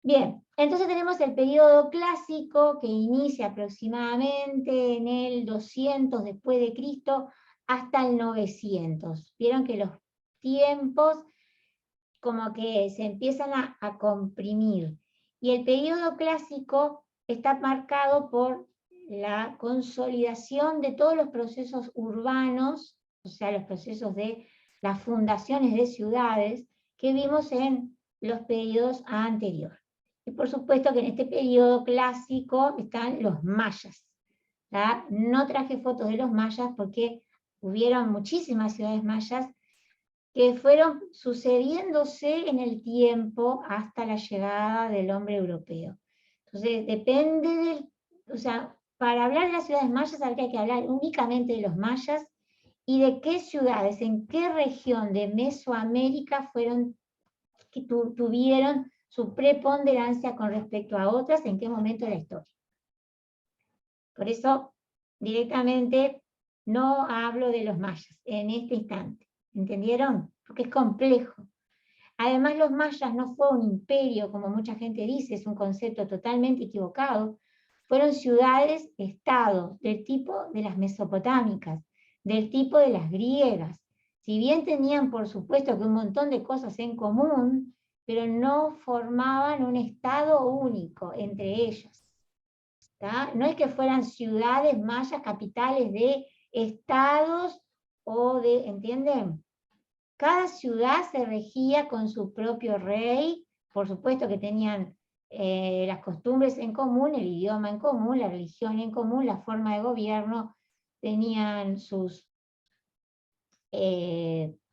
[SPEAKER 1] Bien, entonces tenemos el periodo clásico que inicia aproximadamente en el 200 después de Cristo hasta el 900. Vieron que los tiempos como que se empiezan a comprimir. Y el periodo clásico está marcado por la consolidación de todos los procesos urbanos, o sea, los procesos de las fundaciones de ciudades que vimos en los periodos anteriores. Y por supuesto que en este periodo clásico están los mayas. ¿Tá? No traje fotos de los mayas porque hubieron muchísimas ciudades mayas que fueron sucediéndose en el tiempo hasta la llegada del hombre europeo. Entonces, depende del... O sea, para hablar de las ciudades mayas habría que hablar únicamente de los mayas y de qué ciudades, en qué región de Mesoamérica fueron, que tuvieron su preponderancia con respecto a otras, en qué momento de la historia. Por eso, directamente, no hablo de los mayas en este instante. ¿Entendieron? Porque es complejo. Además, los mayas no fue un imperio, como mucha gente dice, es un concepto totalmente equivocado. Fueron ciudades-estados del tipo de las mesopotámicas, del tipo de las griegas. Si bien tenían, por supuesto, que un montón de cosas en común, pero no formaban un estado único entre ellos. ¿Tá? No es que fueran ciudades mayas, capitales de estados o de, ¿entienden? Cada ciudad se regía con su propio rey, por supuesto que tenían las costumbres en común, el idioma en común, la religión en común, la forma de gobierno, tenían sus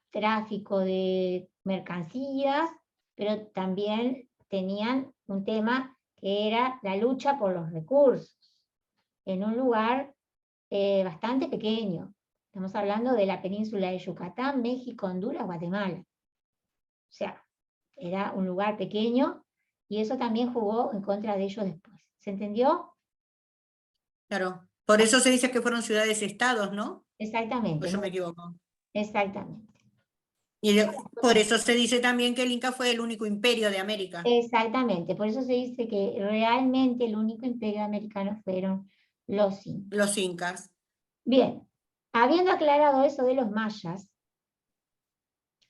[SPEAKER 1] tráfico de mercancías, pero también tenían un tema que era la lucha por los recursos, en un lugar bastante pequeño. Estamos hablando de la península de Yucatán, México, Honduras, Guatemala. O sea, era un lugar pequeño y eso también jugó en contra de ellos después. ¿Se entendió?
[SPEAKER 2] Claro, por eso se dice que fueron ciudades-estados, ¿no?
[SPEAKER 1] Exactamente.
[SPEAKER 2] Pues yo me equivoco.
[SPEAKER 1] Exactamente.
[SPEAKER 2] Y por eso se dice también que el Inca fue el único imperio de América.
[SPEAKER 1] Exactamente. Por eso se dice que realmente el único imperio americano fueron los incas.
[SPEAKER 2] Los incas.
[SPEAKER 1] Bien, habiendo aclarado eso de los mayas,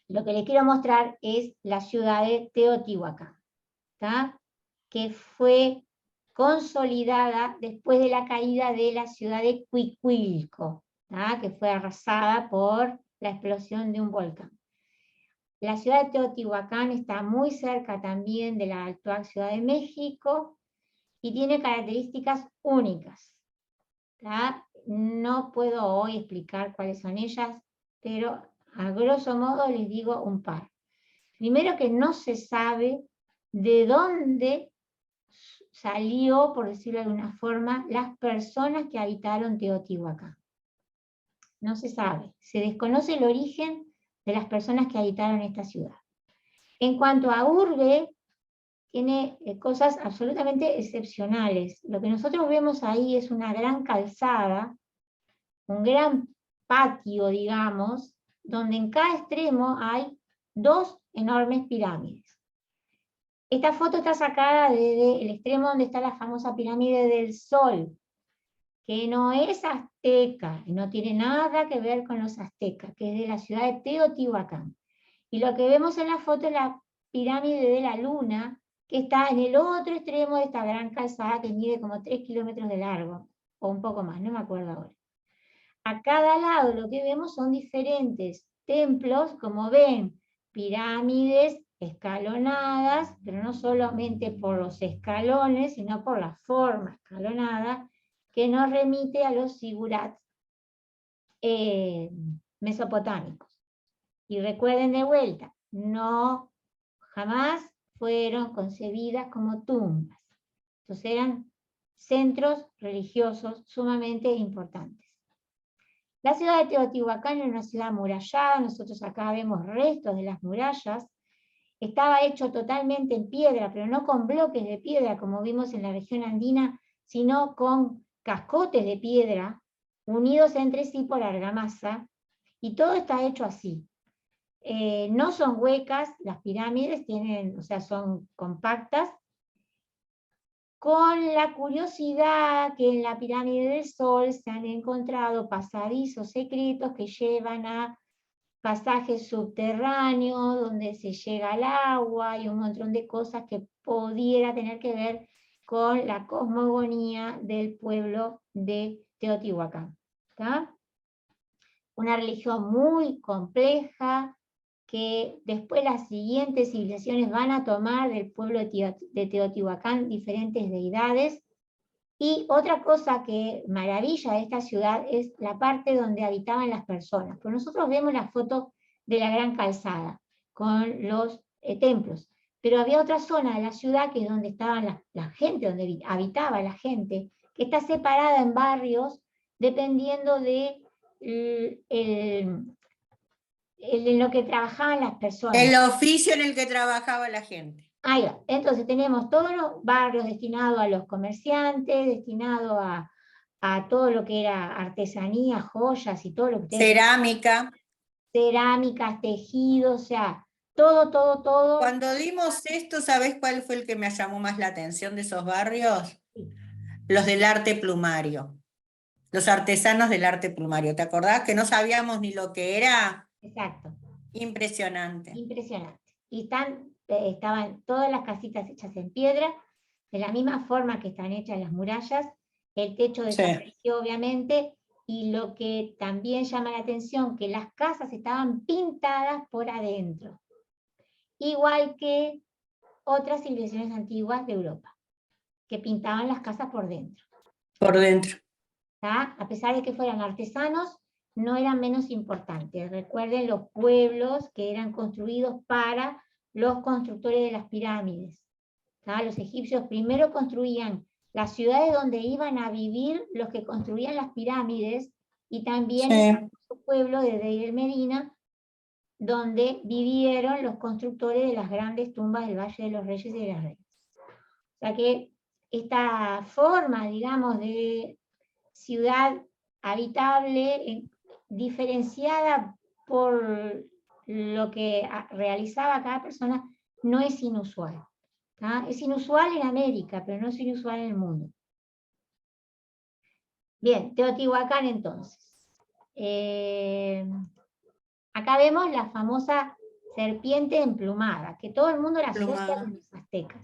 [SPEAKER 1] lo que les quiero mostrar es la ciudad de Teotihuacán, ¿tá? Que fue consolidada después de la caída de la ciudad de Cuicuilco, ¿tá? Que fue arrasada por la explosión de un volcán. La ciudad de Teotihuacán está muy cerca también de la actual Ciudad de México y tiene características únicas, ¿tá? No puedo hoy explicar cuáles son ellas, pero a grosso modo les digo un par. Primero, que no se sabe de dónde salió, por decirlo de alguna forma, las personas que habitaron Teotihuacán. No se sabe, se desconoce el origen de las personas que habitaron esta ciudad. En cuanto a urbe, tiene cosas absolutamente excepcionales. Lo que nosotros vemos ahí es una gran calzada, un gran patio, digamos, donde en cada extremo hay dos enormes pirámides. Esta foto está sacada desde el extremo donde está la famosa pirámide del Sol, que no es azteca, y no tiene nada que ver con los aztecas, que es de la ciudad de Teotihuacán. Y lo que vemos en la foto es la pirámide de la Luna, que está en el otro extremo de esta gran calzada que mide como 3 kilómetros de largo, o un poco más, no me acuerdo ahora. A cada lado lo que vemos son diferentes templos, como ven, pirámides escalonadas, pero no solamente por los escalones, sino por la forma escalonada, que nos remite a los zigurats mesopotámicos. Y recuerden de vuelta, no jamás fueron concebidas como tumbas. Entonces eran centros religiosos sumamente importantes. La ciudad de Teotihuacán era una ciudad amurallada, nosotros acá vemos restos de las murallas. Estaba hecho totalmente en piedra, pero no con bloques de piedra como vimos en la región andina, sino con cascotes de piedra unidos entre sí por argamasa, y todo está hecho así. No son huecas, las pirámides tienen, o sea, son compactas, con la curiosidad que en la pirámide del Sol se han encontrado pasadizos secretos que llevan a pasajes subterráneos donde se llega al agua y un montón de cosas que pudiera tener que ver con la cosmogonía del pueblo de Teotihuacán. ¿Está? Una religión muy compleja que después las siguientes civilizaciones van a tomar del pueblo de Teotihuacán diferentes deidades. Y otra cosa que maravilla de esta ciudad es la parte donde habitaban las personas. Pues nosotros vemos la foto de la Gran Calzada con los templos, pero había otra zona de la ciudad que es donde estaba la gente, donde habitaba la gente, que está separada en barrios dependiendo de en lo que trabajaban las personas.
[SPEAKER 2] El oficio en el que trabajaba la gente.
[SPEAKER 1] Ahí va. Entonces tenemos todos los barrios destinados a los comerciantes, destinados a todo lo que era artesanía, joyas y todo lo que ustedes...
[SPEAKER 2] Cerámica.
[SPEAKER 1] Cerámicas, tejidos, o sea, todo.
[SPEAKER 2] Cuando dimos esto, ¿sabés cuál fue el que me llamó más la atención de esos barrios?
[SPEAKER 1] Sí.
[SPEAKER 2] Los del arte plumario. Los artesanos del arte plumario. ¿Te acordás que no sabíamos ni lo que era?
[SPEAKER 1] Exacto.
[SPEAKER 2] Impresionante.
[SPEAKER 1] Impresionante. Y estaban todas las casitas hechas en piedra, de la misma forma que están hechas las murallas. El techo desapareció, obviamente, y lo que también llama la atención, que las casas estaban pintadas por adentro, igual que otras civilizaciones antiguas de Europa, que pintaban las casas por dentro.
[SPEAKER 2] Por dentro.
[SPEAKER 1] ¿Tá? A pesar de que fueran artesanos, no eran menos importantes. Recuerden los pueblos que eran construidos para los constructores de las pirámides. ¿Tá? Los egipcios primero construían las ciudades donde iban a vivir los que construían las pirámides, y también el pueblo de Deir el-Medina, donde vivieron los constructores de las grandes tumbas del Valle de los Reyes y de las Reinas. O sea que esta forma, digamos, de ciudad habitable, diferenciada por lo que realizaba cada persona, no es inusual. ¿Tá? Es inusual en América, pero no es inusual en el mundo. Bien, Teotihuacán entonces. Acá vemos la famosa serpiente emplumada, que todo el mundo la asocia con los aztecas.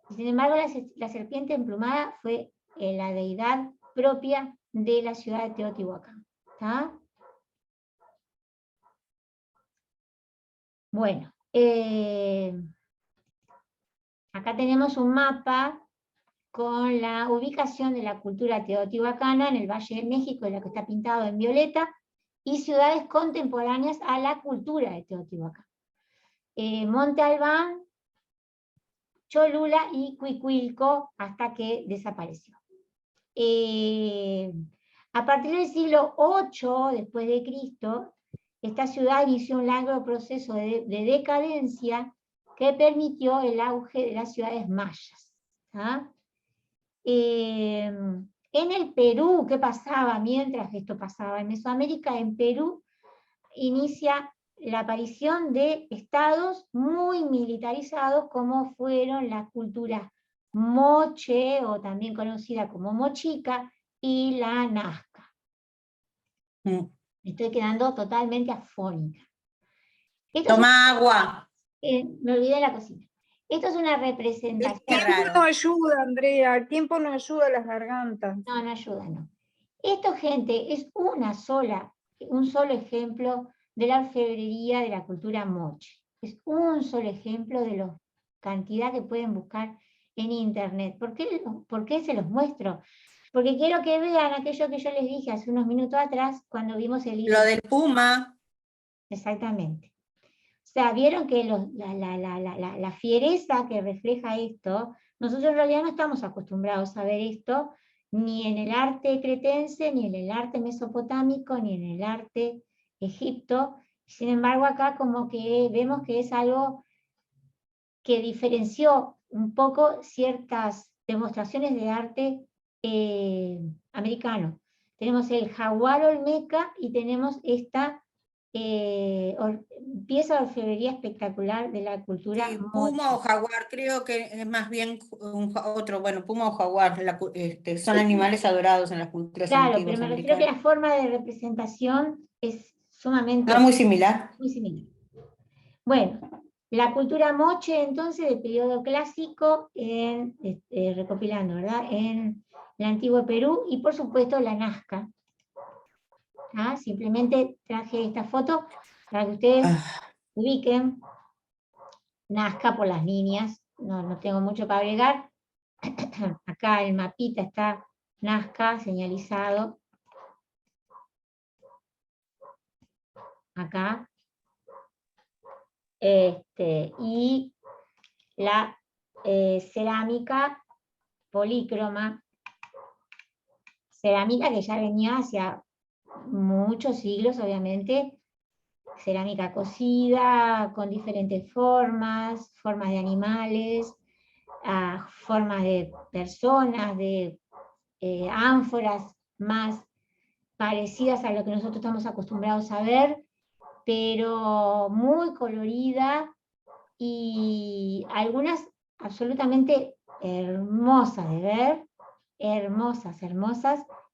[SPEAKER 1] Sin embargo, la serpiente emplumada fue la deidad propia de la ciudad de Teotihuacán. ¿Tá? Bueno, acá tenemos un mapa con la ubicación de la cultura teotihuacana en el Valle de México, la que está pintado en violeta, y ciudades contemporáneas a la cultura de Teotihuacán. Monte Albán, Cholula y Cuicuilco, hasta que desapareció. A partir del siglo VIII después de Cristo, esta ciudad inició un largo proceso de decadencia que permitió el auge de las ciudades mayas. ¿Ah? En el Perú, ¿qué pasaba mientras esto pasaba? En Mesoamérica, en Perú, inicia la aparición de estados muy militarizados, como fueron las culturas moche, o también conocida como mochica, y la nazca. Estoy quedando totalmente afónica.
[SPEAKER 2] Toma agua.
[SPEAKER 1] Me olvidé de la cocina. Esto es una representación.
[SPEAKER 4] El tiempo no ayuda, Andrea, el tiempo no ayuda a las gargantas.
[SPEAKER 1] No, no ayuda, no. Esto, gente, es un solo ejemplo de la orfebrería de la cultura moche. Es un solo ejemplo de la cantidad que pueden buscar en internet. ¿Por qué se los muestro? Porque quiero que vean aquello que yo les dije hace unos minutos atrás cuando vimos el libro.
[SPEAKER 2] Lo del puma.
[SPEAKER 1] Exactamente. O sea, vieron que la fiereza que refleja esto, nosotros en realidad no estamos acostumbrados a ver esto, ni en el arte cretense, ni en el arte mesopotámico, ni en el arte egipto. Sin embargo, acá como que vemos que es algo que diferenció un poco ciertas demostraciones de arte americano. Tenemos el jaguar olmeca y tenemos esta pieza de orfebrería espectacular de la cultura
[SPEAKER 2] Sí,
[SPEAKER 1] moche.
[SPEAKER 2] puma o jaguar, creo que es más bien otro, bueno, puma o jaguar, son animales adorados en las culturas
[SPEAKER 1] Claro,
[SPEAKER 2] antiguas
[SPEAKER 1] pero me refiero a que
[SPEAKER 2] americanas.
[SPEAKER 1] la forma de representación es sumamente
[SPEAKER 2] Muy similar.
[SPEAKER 1] muy similar. Bueno, la cultura moche entonces del periodo clásico, recopilando, ¿verdad? En el antiguo Perú y por supuesto la Nazca. ¿Ah? Simplemente traje esta foto para que ustedes ubiquen Nazca por las líneas, no tengo mucho para agregar. Acá el mapita está Nazca señalizado. Acá. Y la cerámica polícroma, cerámica que ya venía hacia muchos siglos, obviamente, cerámica cocida, con diferentes formas, formas de animales, formas de personas, de ánforas más parecidas a lo que nosotros estamos acostumbrados a ver, pero muy colorida y algunas absolutamente hermosas de ver, hermosas,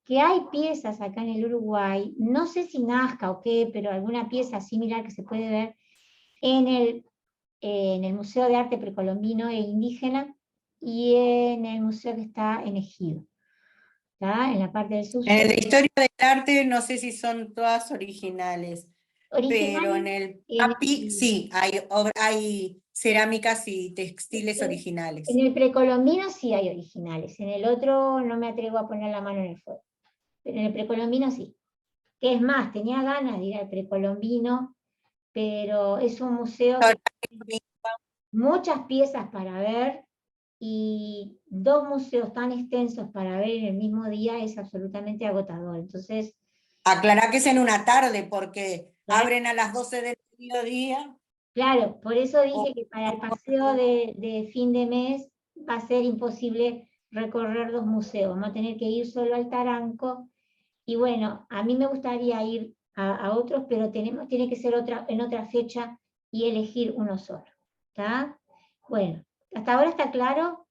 [SPEAKER 1] que hay piezas acá en el Uruguay, no sé si Nazca o qué, pero alguna pieza similar que se puede ver en el Museo de Arte Precolombino e Indígena y en el museo que está en Ejido, ¿tá? En la parte del sur.
[SPEAKER 2] En la historia del arte no sé si son todas originales, pero en el PAPI sí, hay cerámicas y textiles originales.
[SPEAKER 1] En el precolombino sí hay originales, en el otro no me atrevo a poner la mano en el fuego, pero en el precolombino sí. Que es más, tenía ganas de ir al precolombino, pero es un museo que tiene muchas piezas para ver y 2 museos tan extensos para ver en el mismo día es absolutamente agotador. Entonces,
[SPEAKER 2] Aclará que es en una tarde, porque abren a las 12 del mediodía.
[SPEAKER 1] claro, por eso dije que para el paseo de fin de mes va a ser imposible recorrer 2 museos, vamos a tener que ir solo al Taranco. Y bueno, a mí me gustaría ir a otros, pero tiene que ser en otra fecha y elegir uno solo. ¿Está? Bueno, ¿hasta ahora está claro?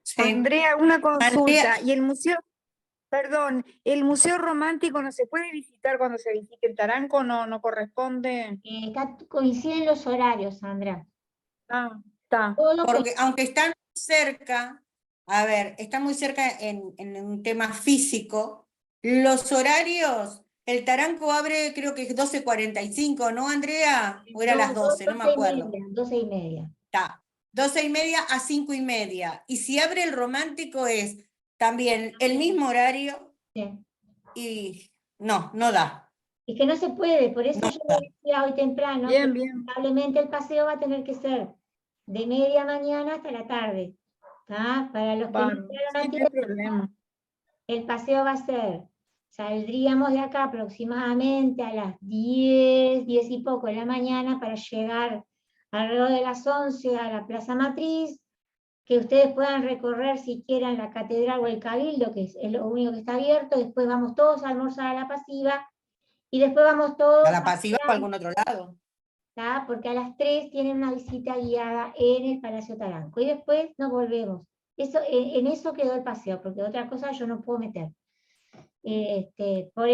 [SPEAKER 2] Sí.
[SPEAKER 4] Andrea, una consulta.
[SPEAKER 2] Andrea,
[SPEAKER 4] Y el museo, perdón, el museo romántico no se puede visitar cuando se visite el Taranco, no corresponde.
[SPEAKER 1] Acá coinciden los horarios, Sandra.
[SPEAKER 4] Ah, está.
[SPEAKER 1] Todo
[SPEAKER 2] porque aunque están cerca, a ver, están muy cerca en un tema físico, los horarios, el Taranco abre creo que es 12:45, ¿no, Andrea? O era a las 12, no me acuerdo.
[SPEAKER 1] 12:30.
[SPEAKER 2] Está, 12:30 a 5:30. Y si abre el romántico es también el mismo horario
[SPEAKER 1] Sí.
[SPEAKER 2] y no da.
[SPEAKER 1] Es que no se puede, por eso
[SPEAKER 2] No
[SPEAKER 1] yo
[SPEAKER 2] da.
[SPEAKER 1] le decía hoy temprano
[SPEAKER 4] Bien,
[SPEAKER 1] que
[SPEAKER 4] bien.
[SPEAKER 1] lamentablemente el paseo va a tener que ser de media mañana hasta la tarde. ¿Tá? Para los que no
[SPEAKER 4] Bárbaro.
[SPEAKER 1] entraron
[SPEAKER 4] Sí,
[SPEAKER 1] a
[SPEAKER 4] no hay
[SPEAKER 1] tiempo,
[SPEAKER 4] problema.
[SPEAKER 1] el paseo va a ser, saldríamos de acá aproximadamente a las 10 y poco de la mañana para llegar alrededor de las 11 a la Plaza Matriz, que ustedes puedan recorrer si quieren la Catedral o el Cabildo, que es lo único que está abierto, después vamos todos a almorzar a la Pasiva, y después vamos todos
[SPEAKER 2] A la Pasiva o a algún otro lado.
[SPEAKER 1] ¿tá? Porque a las 3 tienen una visita guiada en el Palacio Taranco, y después nos volvemos. En eso quedó el paseo, porque otra cosa yo no puedo meter. Por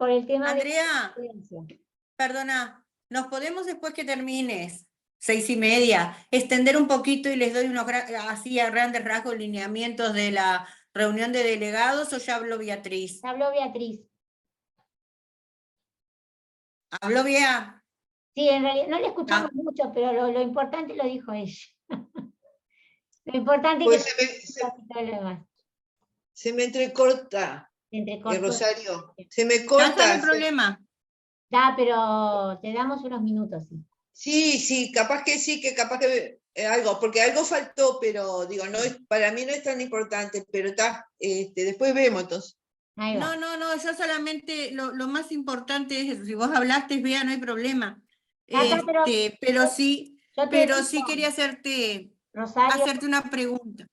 [SPEAKER 1] el tema
[SPEAKER 2] Andrea,
[SPEAKER 1] de la diferencia.
[SPEAKER 2] perdona, ¿nos podemos después que termines, 6:30, extender un poquito y les doy unos así a grandes rasgos lineamientos de la reunión de delegados, o ya habló Beatriz?
[SPEAKER 1] Habló Beatriz.
[SPEAKER 2] ¿Habló Bea?
[SPEAKER 1] Sí, en realidad no le escuchamos mucho, pero lo importante lo dijo ella. Lo importante
[SPEAKER 6] Pues
[SPEAKER 1] es que casi todo lo demás.
[SPEAKER 6] se me entrecorta,
[SPEAKER 1] Se entrecortó.
[SPEAKER 6] Rosario. Se me
[SPEAKER 2] No hay
[SPEAKER 6] corta.
[SPEAKER 2] problema.
[SPEAKER 1] Ya, pero te damos unos minutos, sí.
[SPEAKER 6] Sí, capaz que capaz que algo, porque algo faltó, pero digo, no es, para mí no es tan importante, pero está, después vemos entonces.
[SPEAKER 1] Ahí va.
[SPEAKER 2] No, yo solamente, lo más importante es eso, si vos hablaste, vea, no hay problema.
[SPEAKER 1] Acá,
[SPEAKER 2] Pero sí,
[SPEAKER 1] yo te
[SPEAKER 2] pero
[SPEAKER 1] digo,
[SPEAKER 2] sí quería hacerte
[SPEAKER 1] Rosario,
[SPEAKER 2] una pregunta.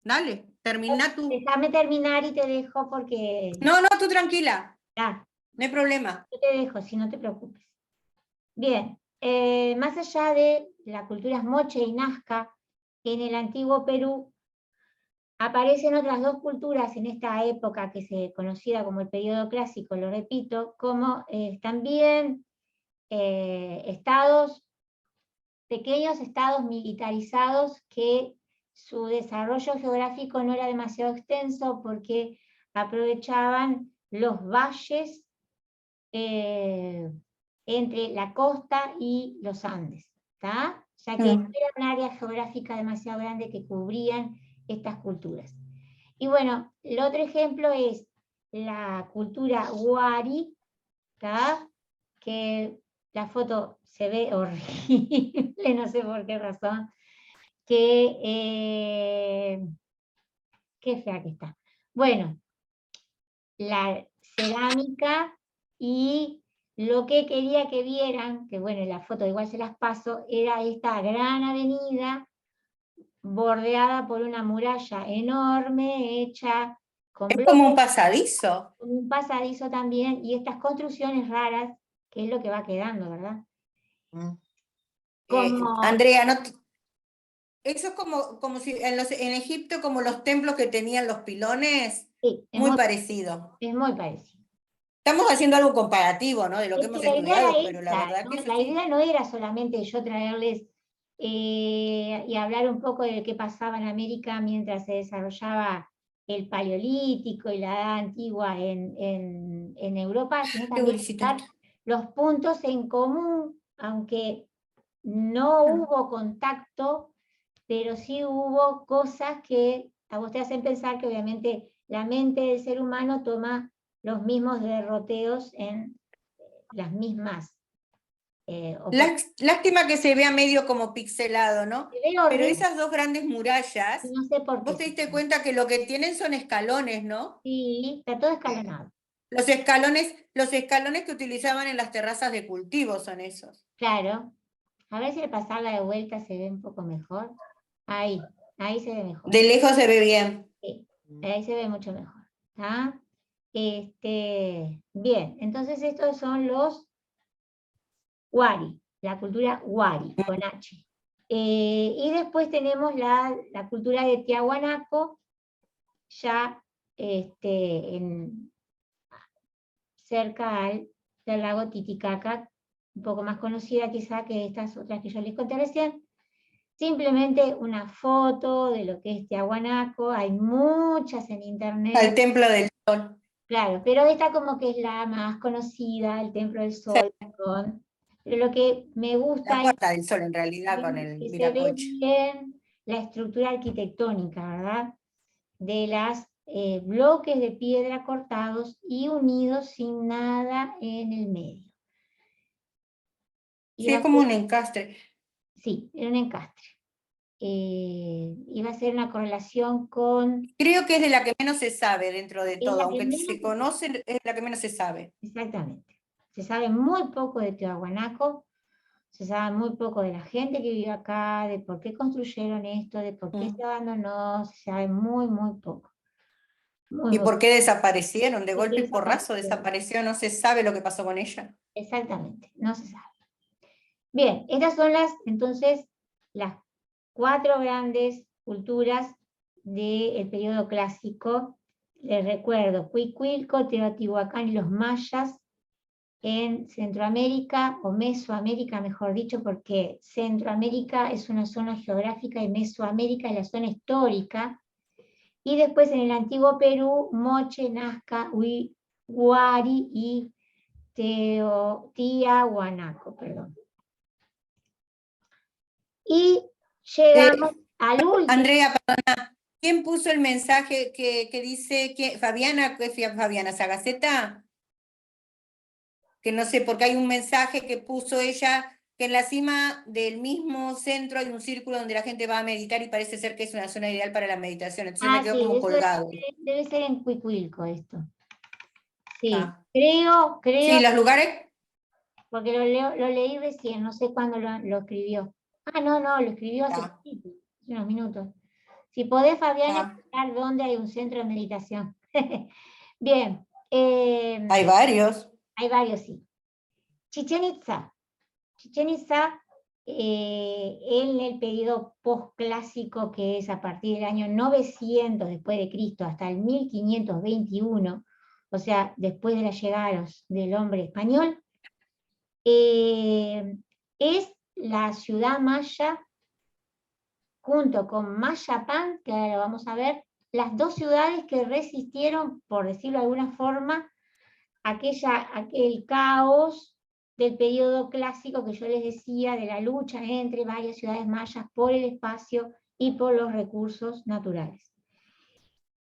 [SPEAKER 2] Dale, termina tú.
[SPEAKER 1] déjame terminar y te dejo porque
[SPEAKER 2] No, tú tranquila,
[SPEAKER 1] ya,
[SPEAKER 2] no hay problema.
[SPEAKER 1] yo te dejo, si no te preocupes. Bien, más allá de las culturas moche y nazca, en el antiguo Perú aparecen otras dos culturas en esta época que se conocida como el periodo clásico, lo repito, como también pequeños estados militarizados que su desarrollo geográfico no era demasiado extenso porque aprovechaban los valles entre la costa y los Andes, ¿tá? O sea que no era un área geográfica demasiado grande que cubrían estas culturas. Y bueno, el otro ejemplo es la cultura Wari, ¿tá? Que la foto se ve horrible, no sé por qué razón, qué fea que está. Bueno, la cerámica y lo que quería que vieran, que bueno, en la foto igual se las paso, era esta gran avenida bordeada por una muralla enorme hecha con
[SPEAKER 2] Es como un
[SPEAKER 1] bloques,
[SPEAKER 2] pasadizo.
[SPEAKER 1] con un pasadizo también, y estas construcciones raras, que es lo que va quedando, ¿verdad? Como,
[SPEAKER 2] Andrea, eso es como si en Egipto, como los templos que tenían los pilones,
[SPEAKER 1] sí,
[SPEAKER 2] muy parecido.
[SPEAKER 1] es muy parecido.
[SPEAKER 2] Estamos haciendo algo comparativo, ¿no? De lo que
[SPEAKER 1] Es que
[SPEAKER 2] hemos
[SPEAKER 1] la idea
[SPEAKER 2] estudiado,
[SPEAKER 1] era
[SPEAKER 2] pero la
[SPEAKER 1] esta,
[SPEAKER 2] verdad
[SPEAKER 1] ¿no?
[SPEAKER 2] que es
[SPEAKER 1] La
[SPEAKER 2] así.
[SPEAKER 1] idea no era solamente yo traerles y hablar un poco de qué pasaba en América mientras se desarrollaba el Paleolítico y la Edad Antigua en Europa, sino también dar los puntos en común, aunque no hubo contacto, pero sí hubo cosas que a vos te hacen pensar que obviamente la mente del ser humano toma los mismos derroteos en las mismas
[SPEAKER 2] Lástima que se vea medio como pixelado, ¿no?
[SPEAKER 1] Se ve
[SPEAKER 2] Pero
[SPEAKER 1] horrible,
[SPEAKER 2] esas dos grandes murallas,
[SPEAKER 1] no sé por qué.
[SPEAKER 2] vos te diste cuenta que lo que tienen son escalones, ¿no?
[SPEAKER 1] Sí, está todo escalonado.
[SPEAKER 2] Los escalones que utilizaban en las terrazas de cultivo son esos.
[SPEAKER 1] Claro. A ver si al pasarla de vuelta se ve un poco mejor. Ahí se ve mejor.
[SPEAKER 2] De lejos se ve bien.
[SPEAKER 1] Sí, ahí se ve mucho mejor. ¿Tá? Bien, entonces estos son los Wari, la cultura Wari, con H. Y después tenemos la cultura de Tiahuanaco, ya cerca del lago Titicaca, un poco más conocida quizá que estas otras que yo les conté recién. Simplemente una foto de lo que es Tiahuanaco, hay muchas en internet.
[SPEAKER 2] Al Templo del Sol.
[SPEAKER 1] Claro, pero esta como que es la más conocida, el Templo del Sol. Pero lo que me gusta
[SPEAKER 2] La Puerta del Sol, en realidad, con el
[SPEAKER 1] que se ve
[SPEAKER 2] Viracocha.
[SPEAKER 1] bien la estructura arquitectónica, ¿verdad? De las bloques de piedra cortados y unidos sin nada en el medio.
[SPEAKER 2] Sí, es como un encastre.
[SPEAKER 1] Sí, era un encastre. Iba a ser una correlación con...
[SPEAKER 2] Creo que es de la que menos se sabe dentro de
[SPEAKER 1] Es
[SPEAKER 2] todo,
[SPEAKER 1] la que
[SPEAKER 2] aunque
[SPEAKER 1] menos
[SPEAKER 2] se conoce, es la que menos se sabe.
[SPEAKER 1] Exactamente. Se sabe muy poco de Tiahuanaco, se sabe muy poco de la gente que vive acá, de por qué construyeron esto, de por qué se abandonó, se sabe muy, muy poco.
[SPEAKER 2] ¿Y por qué desaparecieron? De
[SPEAKER 1] ¿Por qué
[SPEAKER 2] golpe y porrazo
[SPEAKER 1] desaparecieron?
[SPEAKER 2] desapareció, no se sabe lo que pasó con ella.
[SPEAKER 1] Exactamente, no se sabe. Bien, estas son entonces, las 4 grandes culturas del periodo clásico. Les recuerdo, Cuicuilco, Teotihuacán y los mayas en Centroamérica, o Mesoamérica, mejor dicho, porque Centroamérica es una zona geográfica y Mesoamérica es la zona histórica. Y después en el antiguo Perú, Moche, Nazca, Huari y Tiahuanaco, perdón. Y llegamos al último.
[SPEAKER 2] Andrea, perdona, ¿quién puso el mensaje que dice que Fabiana Sagaceta? Que no sé, porque hay un mensaje que puso ella, que en la cima del mismo centro hay un círculo donde la gente va a meditar y parece ser que es una zona ideal para la meditación. Entonces me quedó
[SPEAKER 1] Sí,
[SPEAKER 2] como
[SPEAKER 1] eso
[SPEAKER 2] colgado.
[SPEAKER 1] debe ser en Cuicuilco esto. Sí,
[SPEAKER 2] Ah.
[SPEAKER 1] creo,
[SPEAKER 2] Sí, los lugares.
[SPEAKER 1] porque lo leí recién, no sé cuándo lo escribió. No, lo escribió hace unos minutos. Si podés, Fabiana, explicar dónde hay un centro de meditación. Bien.
[SPEAKER 2] Hay varios.
[SPEAKER 1] Hay varios, sí. Chichén Itzá. Chichén Itzá, en el periodo posclásico, que es a partir del año 900 después de Cristo hasta el 1521, o sea, después de la llegada del hombre español, es la ciudad maya, junto con Mayapán, que ahora lo vamos a ver, las dos ciudades que resistieron, por decirlo de alguna forma, aquel caos del periodo clásico que yo les decía, de la lucha entre varias ciudades mayas por el espacio y por los recursos naturales.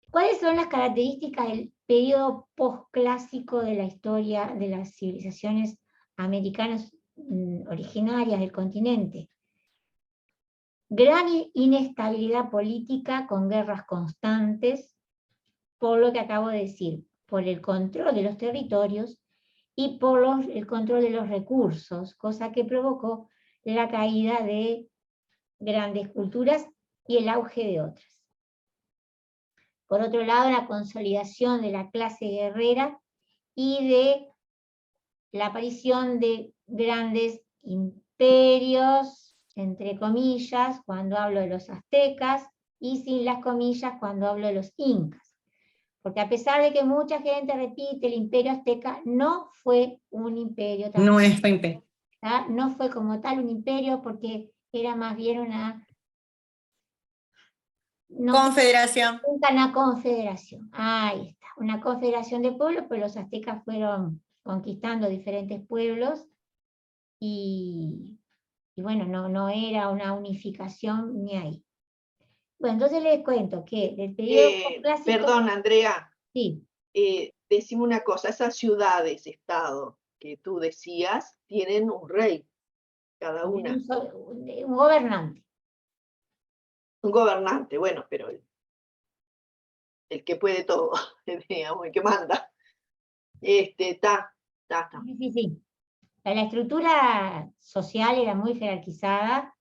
[SPEAKER 1] ¿Cuáles son las características del periodo posclásico de la historia de las civilizaciones americanas originarias del continente? Gran inestabilidad política con guerras constantes, por lo que acabo de decir, por el control de los territorios y por el control de los recursos, cosa que provocó la caída de grandes culturas y el auge de otras. Por otro lado, la consolidación de la clase guerrera y de la aparición de grandes imperios, entre comillas, cuando hablo de los aztecas, y sin las comillas cuando hablo de los incas. Porque a pesar de que mucha gente repite, el imperio azteca no fue un imperio tampoco.
[SPEAKER 2] No es imperio.
[SPEAKER 1] No fue como tal un imperio, porque era más bien una
[SPEAKER 2] confederación.
[SPEAKER 1] Una confederación. Ahí está, una confederación de pueblos, pero los aztecas fueron conquistando diferentes pueblos y bueno, no era una unificación ni ahí. Bueno, entonces les cuento que del periodo clásico...
[SPEAKER 3] Perdón, Andrea.
[SPEAKER 1] Sí.
[SPEAKER 3] Decime una cosa, esas ciudades, estado que tú decías, tienen un rey, cada una.
[SPEAKER 1] Un gobernante.
[SPEAKER 3] Un gobernante, bueno, pero el que puede todo, digamos, el que manda. Está.
[SPEAKER 1] Sí. La estructura social era muy jerarquizada,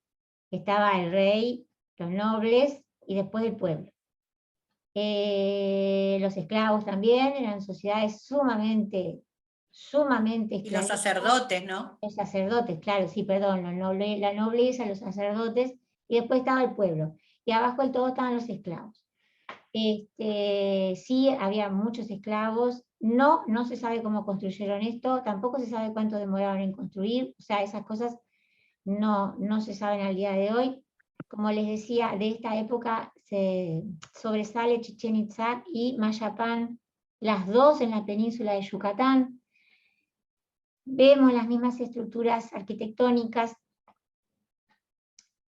[SPEAKER 1] estaba el rey, los nobles y después el pueblo. Los esclavos también eran sociedades sumamente
[SPEAKER 2] Y los sacerdotes, ¿no?
[SPEAKER 1] Los sacerdotes, claro, sí, perdón, la nobleza, los sacerdotes, y después estaba el pueblo. Y abajo del todo estaban los esclavos. Sí, había muchos esclavos, no se sabe cómo construyeron esto, tampoco se sabe cuánto demoraron en construir, o sea, esas cosas no se saben al día de hoy. Como les decía, de esta época se sobresale Chichén Itzá y Mayapán, las dos en la península de Yucatán. Vemos las mismas estructuras arquitectónicas.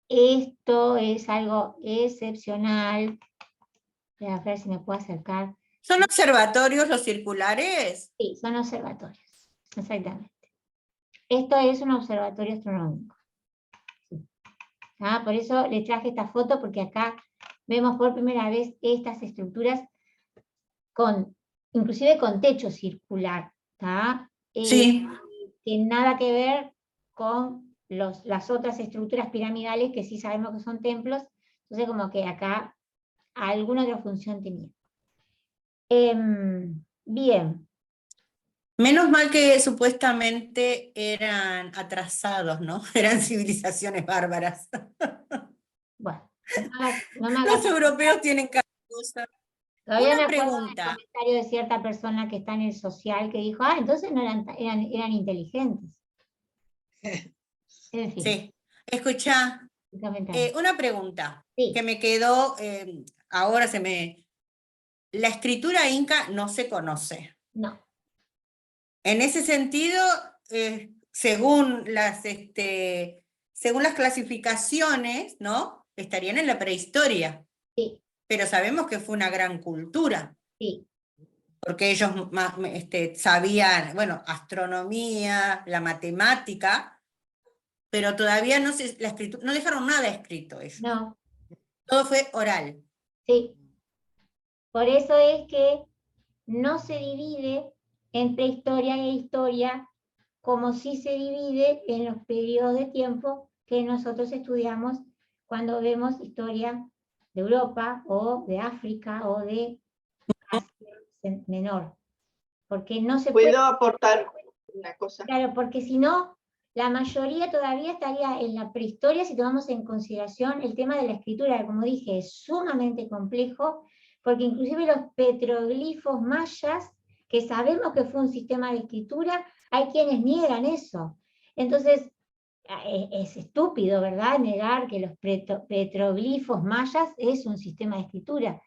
[SPEAKER 1] Esto es algo excepcional. Voy a ver si me puedo acercar.
[SPEAKER 2] ¿Son observatorios los circulares?
[SPEAKER 1] Sí, son observatorios, exactamente. Esto es un observatorio astronómico. Sí. Por eso les traje esta foto, porque acá vemos por primera vez estas estructuras inclusive con techo circular.
[SPEAKER 2] Sí.
[SPEAKER 1] Que nada que ver con las otras estructuras piramidales que sí sabemos que son templos, entonces como que acá alguna otra función tenía. Bien.
[SPEAKER 2] Menos mal que supuestamente eran atrasados, ¿no? Eran civilizaciones bárbaras.
[SPEAKER 1] Bueno, no me
[SPEAKER 2] Los europeos tienen cada cosa.
[SPEAKER 1] Todavía
[SPEAKER 2] Una
[SPEAKER 1] me acuerdo
[SPEAKER 2] pregunta.
[SPEAKER 1] del comentario de cierta persona que está en el social que dijo, entonces no eran inteligentes. En fin.
[SPEAKER 2] Sí, escuchá, una pregunta que me quedó, ahora la escritura inca no se conoce.
[SPEAKER 1] No.
[SPEAKER 2] En ese sentido, según según las clasificaciones, ¿no? Estarían en la prehistoria.
[SPEAKER 1] Sí,
[SPEAKER 2] Pero sabemos que fue una gran cultura,
[SPEAKER 1] sí.
[SPEAKER 2] porque ellos sabían, bueno, astronomía, la matemática, pero todavía la escritura, no dejaron nada escrito ellos.
[SPEAKER 1] No,
[SPEAKER 2] Todo fue oral.
[SPEAKER 1] sí. Por eso es que no se divide en prehistoria e historia como sí se divide en los periodos de tiempo que nosotros estudiamos cuando vemos historia de Europa o de África o de Asia Menor. Porque no se puede,
[SPEAKER 3] ¿Puedo aportar una cosa?
[SPEAKER 1] claro, porque si no, la mayoría todavía estaría en la prehistoria si tomamos en consideración el tema de la escritura, que como dije, es sumamente complejo, porque inclusive los petroglifos mayas, que sabemos que fue un sistema de escritura, hay quienes niegan eso. Entonces, es estúpido, ¿verdad?, negar que los petroglifos mayas es un sistema de escritura.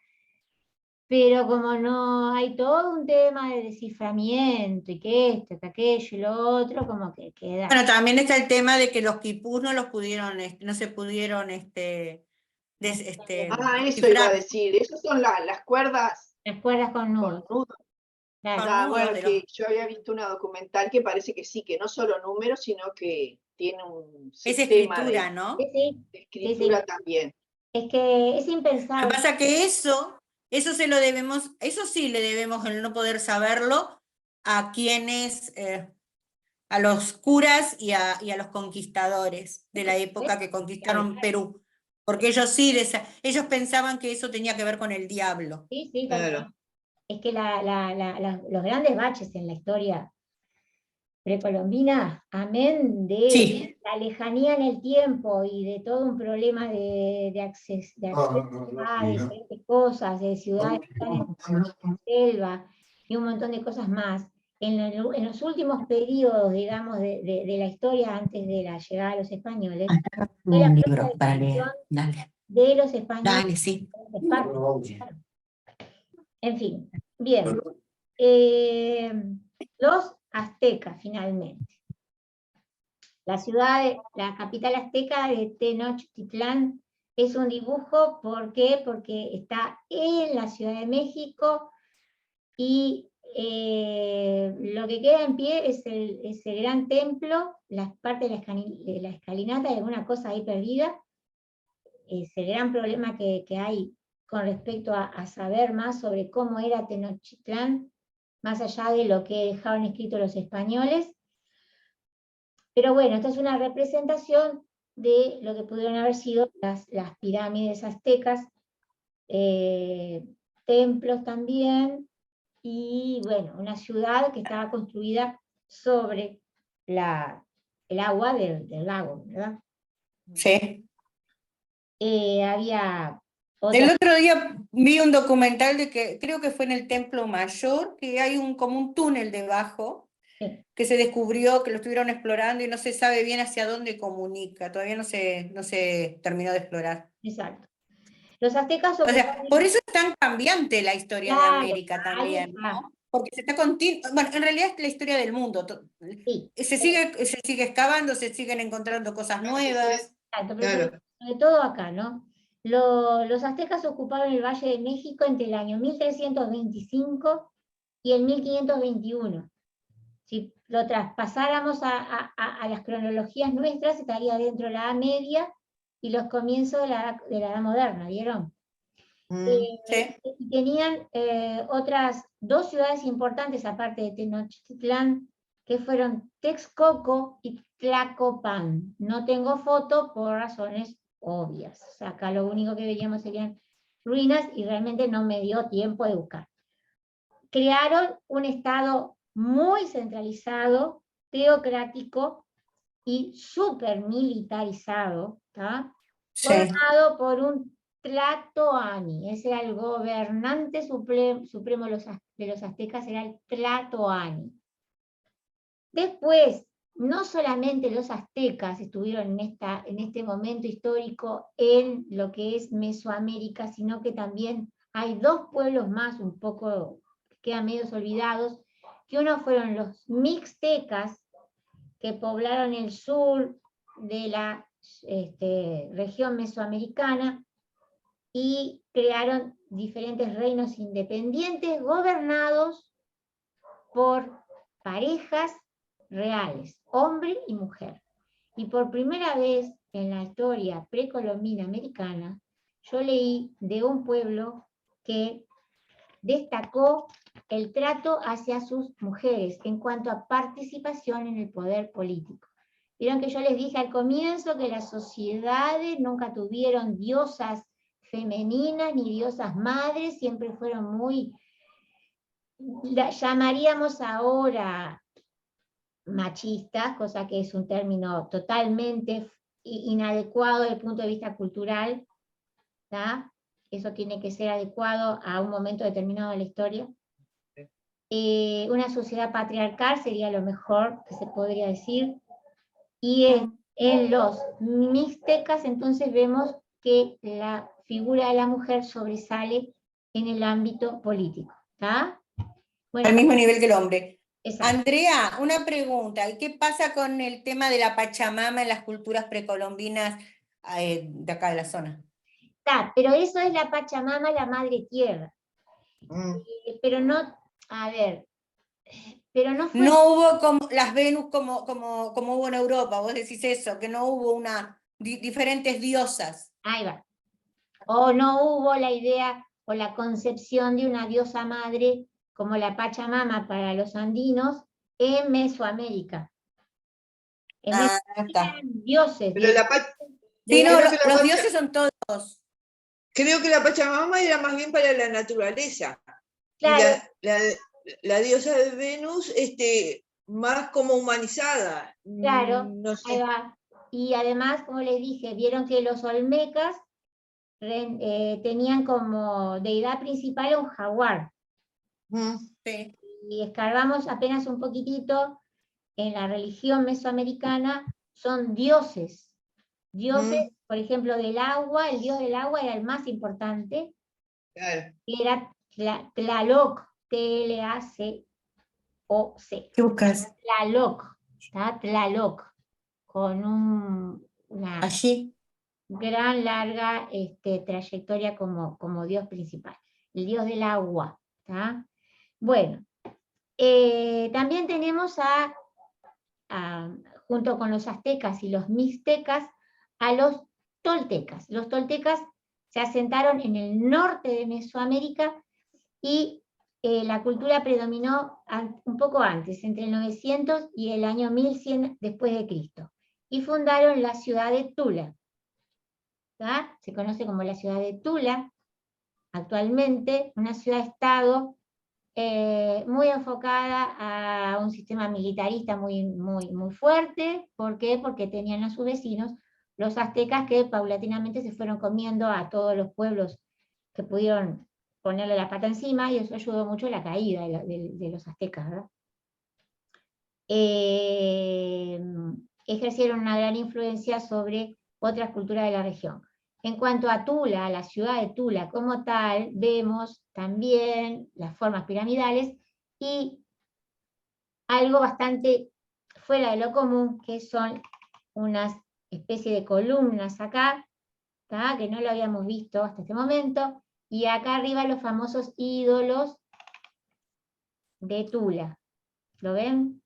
[SPEAKER 1] Pero como no hay todo un tema de desciframiento y que esto, que aquello y lo otro, como que queda.
[SPEAKER 2] Bueno, también está el tema de que los quipús no los pudieron, no se pudieron
[SPEAKER 3] Eso iba
[SPEAKER 2] cifrar
[SPEAKER 3] a decir, esas son las cuerdas
[SPEAKER 1] Las cuerdas con
[SPEAKER 3] con
[SPEAKER 1] nudos.
[SPEAKER 3] nudos.
[SPEAKER 1] Claro.
[SPEAKER 2] con
[SPEAKER 3] Ah,
[SPEAKER 2] nudos
[SPEAKER 3] bueno,
[SPEAKER 2] de
[SPEAKER 3] que
[SPEAKER 2] los...
[SPEAKER 3] yo había visto una documental que parece que sí, que no solo números, sino que tiene un
[SPEAKER 2] Es
[SPEAKER 3] sistema
[SPEAKER 2] escritura, ¿no?
[SPEAKER 1] Sí, sí,
[SPEAKER 3] de
[SPEAKER 1] sí,
[SPEAKER 3] escritura
[SPEAKER 1] sí.
[SPEAKER 3] también.
[SPEAKER 1] Es que es
[SPEAKER 2] Lo que
[SPEAKER 1] impensable.
[SPEAKER 2] pasa que eso se lo debemos, eso sí le debemos el no poder saberlo a quienes, a los curas y a los conquistadores de la época que conquistaron Perú. Porque ellos sí, ellos pensaban que eso tenía que ver con el diablo.
[SPEAKER 1] Sí, sí, tal
[SPEAKER 6] Claro.
[SPEAKER 1] cual. Es que los grandes baches en la historia precolombina, amén de
[SPEAKER 2] Sí.
[SPEAKER 1] la lejanía en el tiempo y de todo un problema de acceso a diferentes cosas, de ciudades que están en la selva y un montón de cosas más. En los últimos periodos, digamos, de la historia antes de la llegada de los españoles, fue la
[SPEAKER 2] Un
[SPEAKER 1] puesta
[SPEAKER 2] libro
[SPEAKER 1] de
[SPEAKER 2] para leer.
[SPEAKER 1] posición
[SPEAKER 2] Dale,
[SPEAKER 1] de los españoles
[SPEAKER 2] dale, sí.
[SPEAKER 1] de Esparta. En fin, bien. Eh, los aztecas, finalmente. La capital azteca de Tenochtitlán es un dibujo, ¿por qué? Porque está en la Ciudad de México y lo que queda en pie es el gran templo, la parte de la escalinata, hay alguna cosa ahí perdida, es el gran problema que hay con respecto a saber más sobre cómo era Tenochtitlán, más allá de lo que dejaron escrito los españoles. Pero bueno, esta es una representación de lo que pudieron haber sido las pirámides aztecas, templos también, y bueno, una ciudad que estaba construida sobre el agua del lago, ¿verdad?
[SPEAKER 2] Sí.
[SPEAKER 1] Había
[SPEAKER 2] El
[SPEAKER 1] otras...
[SPEAKER 2] otro día vi un documental de que creo que fue en el Templo Mayor, que hay como un túnel debajo que se descubrió, que lo estuvieron explorando y no se sabe bien hacia dónde comunica, todavía no se terminó de explorar.
[SPEAKER 1] Exacto. Los aztecas
[SPEAKER 2] O sea,
[SPEAKER 1] ocuparon...
[SPEAKER 2] por eso es tan cambiante la historia de
[SPEAKER 1] Claro,
[SPEAKER 2] América
[SPEAKER 1] ahí
[SPEAKER 2] también,
[SPEAKER 1] está.
[SPEAKER 2] ¿no? Porque se está bueno, en realidad es la historia del mundo.
[SPEAKER 1] Sí.
[SPEAKER 2] Se sigue excavando, se siguen encontrando cosas nuevas.
[SPEAKER 1] Exacto, pero
[SPEAKER 6] Claro.
[SPEAKER 1] sobre todo acá, ¿no? Los aztecas ocuparon el Valle de México entre el año 1325 y el 1521. Si lo traspasáramos a las cronologías nuestras, estaría dentro de la Edad Media y los comienzos de la Edad Moderna, ¿vieron?
[SPEAKER 2] Sí.
[SPEAKER 1] Y tenían otras dos ciudades importantes, aparte de Tenochtitlán, que fueron Texcoco y Tlacopan. No tengo foto por razones obvias. O sea, acá lo único que veíamos serían ruinas y realmente no me dio tiempo de buscar. Crearon un estado muy centralizado, teocrático y súper militarizado, ¿tá?
[SPEAKER 2] Sí.
[SPEAKER 1] Formado por un Tlatoani, ese era el gobernante supremo de los aztecas, era el Tlatoani. Después, no solamente los aztecas estuvieron en este momento histórico en lo que es Mesoamérica, sino que también hay dos pueblos más, un poco que quedan medios olvidados, que uno fueron los mixtecas, que poblaron el sur de la región mesoamericana y crearon diferentes reinos independientes gobernados por parejas reales, hombre y mujer. Y por primera vez en la historia precolombina americana, yo leí de un pueblo que destacó el trato hacia sus mujeres en cuanto a participación en el poder político. Vieron que yo les dije al comienzo que las sociedades nunca tuvieron diosas femeninas ni diosas madres, siempre fueron muy, llamaríamos ahora machistas, cosa que es un término totalmente inadecuado desde el punto de vista cultural, ¿tá? Eso tiene que ser adecuado a un momento determinado de la historia. Una sociedad patriarcal sería lo mejor que se podría decir. Y en los mixtecas entonces vemos que la figura de la mujer sobresale en el ámbito político. ¿Tá? Bueno,
[SPEAKER 2] Al mismo nivel que el hombre.
[SPEAKER 1] exacto.
[SPEAKER 2] Andrea, una pregunta. ¿Y qué pasa con el tema de la Pachamama en las culturas precolombinas de acá de la zona?
[SPEAKER 1] Tá, pero eso es la Pachamama, la madre tierra. Pero no, a ver, pero no fue...
[SPEAKER 2] No hubo como las Venus como hubo en Europa, vos decís eso, que no hubo diferentes diosas.
[SPEAKER 1] Ahí va. O no hubo la idea o la concepción de una diosa madre como la Pachamama para los andinos en Mesoamérica. En Mesoamérica eran dioses.
[SPEAKER 6] Pero
[SPEAKER 2] Sí, no,
[SPEAKER 6] creo que
[SPEAKER 2] los dioses son todos.
[SPEAKER 6] creo que la Pachamama era más bien para la naturaleza.
[SPEAKER 1] Claro.
[SPEAKER 6] Y la diosa de Venus, más como humanizada.
[SPEAKER 1] Claro,
[SPEAKER 6] No sé.
[SPEAKER 1] ahí va. Y además, como les dije, vieron que los olmecas tenían como deidad principal a un jaguar.
[SPEAKER 2] Sí.
[SPEAKER 1] Y escarbamos apenas un poquitito en la religión mesoamericana, son dioses. Dioses, por ejemplo, del agua, el dios del agua era el más importante,
[SPEAKER 6] Claro.
[SPEAKER 1] que era Tlaloc, T-L-A-C-O-C.
[SPEAKER 2] ¿Qué buscas?
[SPEAKER 1] Tlaloc, ¿tá? Tlaloc, con una
[SPEAKER 2] Allí.
[SPEAKER 1] gran, larga trayectoria como dios principal, el dios del agua. ¿Tá? Bueno, también tenemos junto con los aztecas y los mixtecas, a los toltecas. Los toltecas se asentaron en el norte de Mesoamérica y la cultura predominó un poco antes, entre el 900 y el año 1100 después de Cristo, y fundaron la ciudad de Tula. ¿Tá? Se conoce como la ciudad de Tula, actualmente una ciudad-estado muy enfocada a un sistema militarista muy fuerte. ¿Por qué? Porque tenían a sus vecinos los aztecas que paulatinamente se fueron comiendo a todos los pueblos que pudieron ponerle la pata encima, y eso ayudó mucho a la caída de los aztecas, ¿verdad? Ejercieron una gran influencia sobre otras culturas de la región. En cuanto a Tula, a la ciudad de Tula como tal, vemos también las formas piramidales y algo bastante fuera de lo común, que son unas especies de columnas acá, ¿tá? Que no lo habíamos visto hasta este momento, y acá arriba los famosos ídolos de Tula. ¿Lo ven?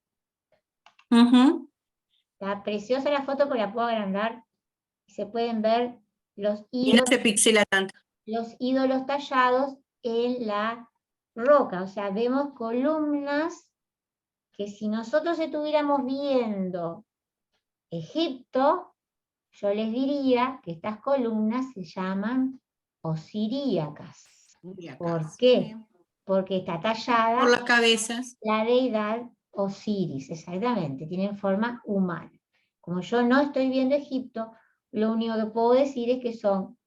[SPEAKER 1] Está preciosa la foto, pero la puedo agrandar. Se pueden ver los
[SPEAKER 2] Y no
[SPEAKER 1] ídolos,
[SPEAKER 2] se pixela tanto.
[SPEAKER 1] los ídolos tallados en la roca. O sea, vemos columnas que si nosotros estuviéramos viendo Egipto, yo les diría que estas columnas se llaman osiríacas. ¿Por qué? Porque está tallada
[SPEAKER 2] Por las cabezas.
[SPEAKER 1] la deidad Osiris, exactamente, tienen forma humana. Como yo no estoy viendo Egipto, lo único que puedo decir es que son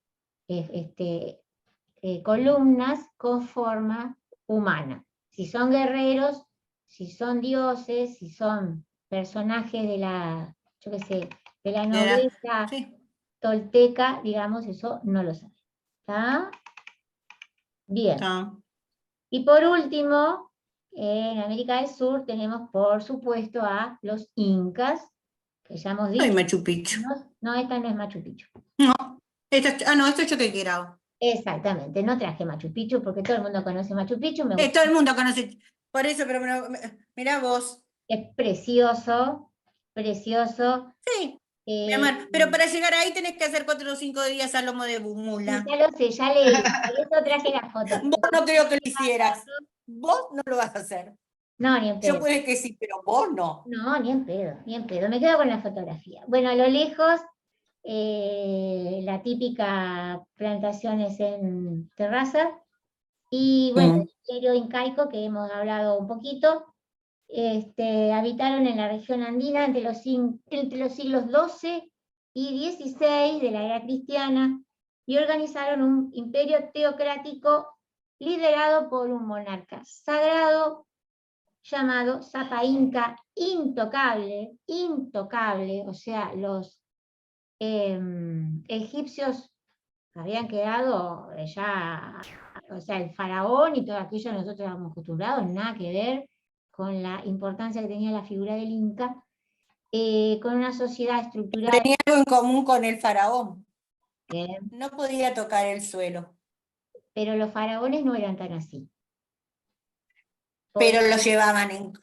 [SPEAKER 1] columnas con forma humana. Si son guerreros, si son dioses, si son personajes de la, yo qué sé, de la nobleza
[SPEAKER 2] Sí.
[SPEAKER 1] tolteca, digamos, eso no lo saben. ¿Está? Bien.
[SPEAKER 2] Está.
[SPEAKER 1] Y por último, en América del Sur tenemos, por supuesto, a los incas, que ya hemos
[SPEAKER 2] Ay,
[SPEAKER 1] dicho,
[SPEAKER 2] Machu Picchu.
[SPEAKER 1] No, esta no es Machu Picchu.
[SPEAKER 2] No, esto es Choquequirao.
[SPEAKER 1] Exactamente, no traje Machu Picchu porque todo el mundo conoce Machu Picchu. Me gusta.
[SPEAKER 2] Todo el mundo conoce, por eso, pero mirá vos.
[SPEAKER 1] Es precioso, precioso.
[SPEAKER 2] Sí, mi amor, pero para llegar ahí tenés que hacer 4 o 5 días a lomo de mula.
[SPEAKER 1] Ya lo sé, ya leí, por eso traje la foto.
[SPEAKER 2] Vos no creo que lo hicieras. Vos no lo vas a hacer.
[SPEAKER 1] No, ni en
[SPEAKER 2] Yo
[SPEAKER 1] pedo.
[SPEAKER 2] puede que sí, pero vos no.
[SPEAKER 1] No, ni en pedo, ni en pedo. Me quedo con la fotografía. Bueno, a lo lejos, la típica plantaciones en terraza. Y bueno, el imperio incaico, que hemos hablado un poquito, habitaron en la región andina entre los siglos XII y XVI de la era cristiana y organizaron un imperio teocrático liderado por un monarca sagrado llamado Sapa Inca, intocable, o sea, los egipcios habían quedado ya, o sea, el faraón y todo aquello nosotros estábamos acostumbrados, nada que ver con la importancia que tenía la figura del Inca, con una sociedad estructurada.
[SPEAKER 2] Tenía algo en común con el faraón.
[SPEAKER 1] Bien,
[SPEAKER 2] No podía tocar el suelo.
[SPEAKER 1] pero los faraones no eran tan así.
[SPEAKER 2] Pero lo llevaban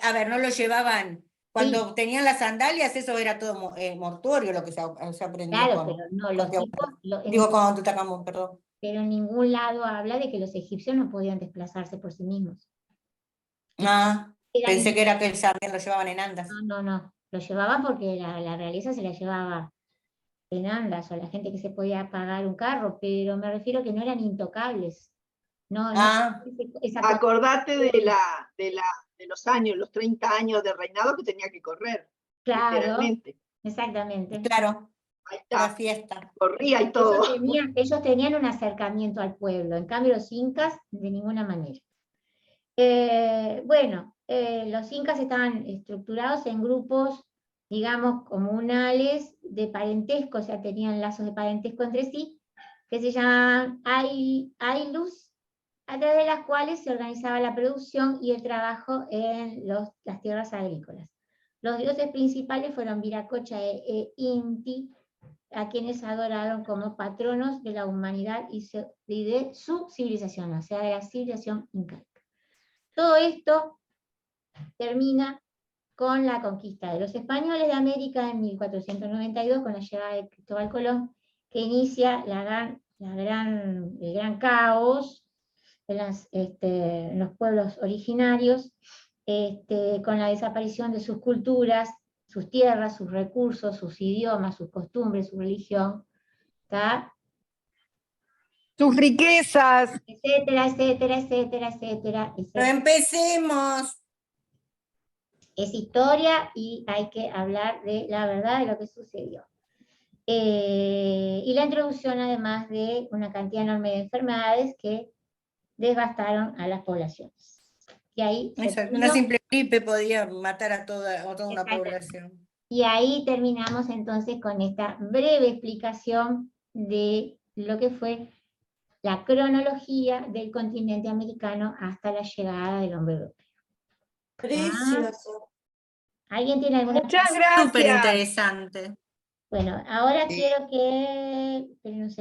[SPEAKER 2] a ver, no lo llevaban. Cuando
[SPEAKER 1] Sí.
[SPEAKER 2] tenían las sandalias, eso era todo mortuorio lo que se aprendió
[SPEAKER 1] Claro,
[SPEAKER 2] con,
[SPEAKER 1] pero no,
[SPEAKER 2] con
[SPEAKER 1] los
[SPEAKER 2] Teobaldo.
[SPEAKER 1] tipos,
[SPEAKER 2] Digo, con Tutankamón, perdón.
[SPEAKER 1] pero en ningún lado habla de que los egipcios no podían desplazarse por sí mismos.
[SPEAKER 2] Ah,
[SPEAKER 1] Eran
[SPEAKER 2] pensé que era que también lo llevaban en andas.
[SPEAKER 1] No, lo llevaban porque la realeza se la llevaba en andas, o la gente que se podía pagar un carro, pero me refiero que no eran intocables. No,
[SPEAKER 2] Ah,
[SPEAKER 3] Acordate de los años, los 30 años de reinado que tenía que correr,
[SPEAKER 1] claro,
[SPEAKER 3] literalmente.
[SPEAKER 1] exactamente.
[SPEAKER 2] claro,
[SPEAKER 3] Ahí
[SPEAKER 2] la
[SPEAKER 3] está,
[SPEAKER 2] fiesta.
[SPEAKER 3] corría y todo.
[SPEAKER 1] Ellos tenían un acercamiento al pueblo, en cambio los incas de ninguna manera. Bueno, los incas estaban estructurados en grupos, digamos, comunales de parentesco, o sea, tenían lazos de parentesco entre sí, que se llamaban aylus, a través de las cuales se organizaba la producción y el trabajo en las tierras agrícolas. Los dioses principales fueron Viracocha e Inti, a quienes adoraron como patronos de la humanidad y de su civilización, o sea, de la civilización incaica. Todo esto termina con la conquista de los españoles de América en 1492, con la llegada de Cristóbal Colón, que inicia el gran caos en los pueblos originarios, con la desaparición de sus culturas, sus tierras, sus recursos, sus idiomas, sus costumbres, su religión, ¿tá?
[SPEAKER 4] Sus riquezas.
[SPEAKER 1] Etcétera, etcétera, etcétera, etcétera,
[SPEAKER 2] Pero
[SPEAKER 1] etcétera.
[SPEAKER 2] empecemos.
[SPEAKER 1] Es historia y hay que hablar de la verdad de lo que sucedió. Y la introducción además de una cantidad enorme de enfermedades que devastaron a las poblaciones. Y ahí,
[SPEAKER 2] Una simple gripe podía matar a toda una
[SPEAKER 1] Exactamente.
[SPEAKER 2] población.
[SPEAKER 1] y ahí terminamos entonces con esta breve explicación de lo que fue la cronología del continente americano hasta la llegada del hombre europeo.
[SPEAKER 6] Precioso.
[SPEAKER 1] ¿Alguien tiene alguna
[SPEAKER 4] Muchas
[SPEAKER 2] Súper
[SPEAKER 4] gracias.
[SPEAKER 2] interesante.
[SPEAKER 1] Bueno, ahora
[SPEAKER 6] Sí.
[SPEAKER 1] quiero que, esperen un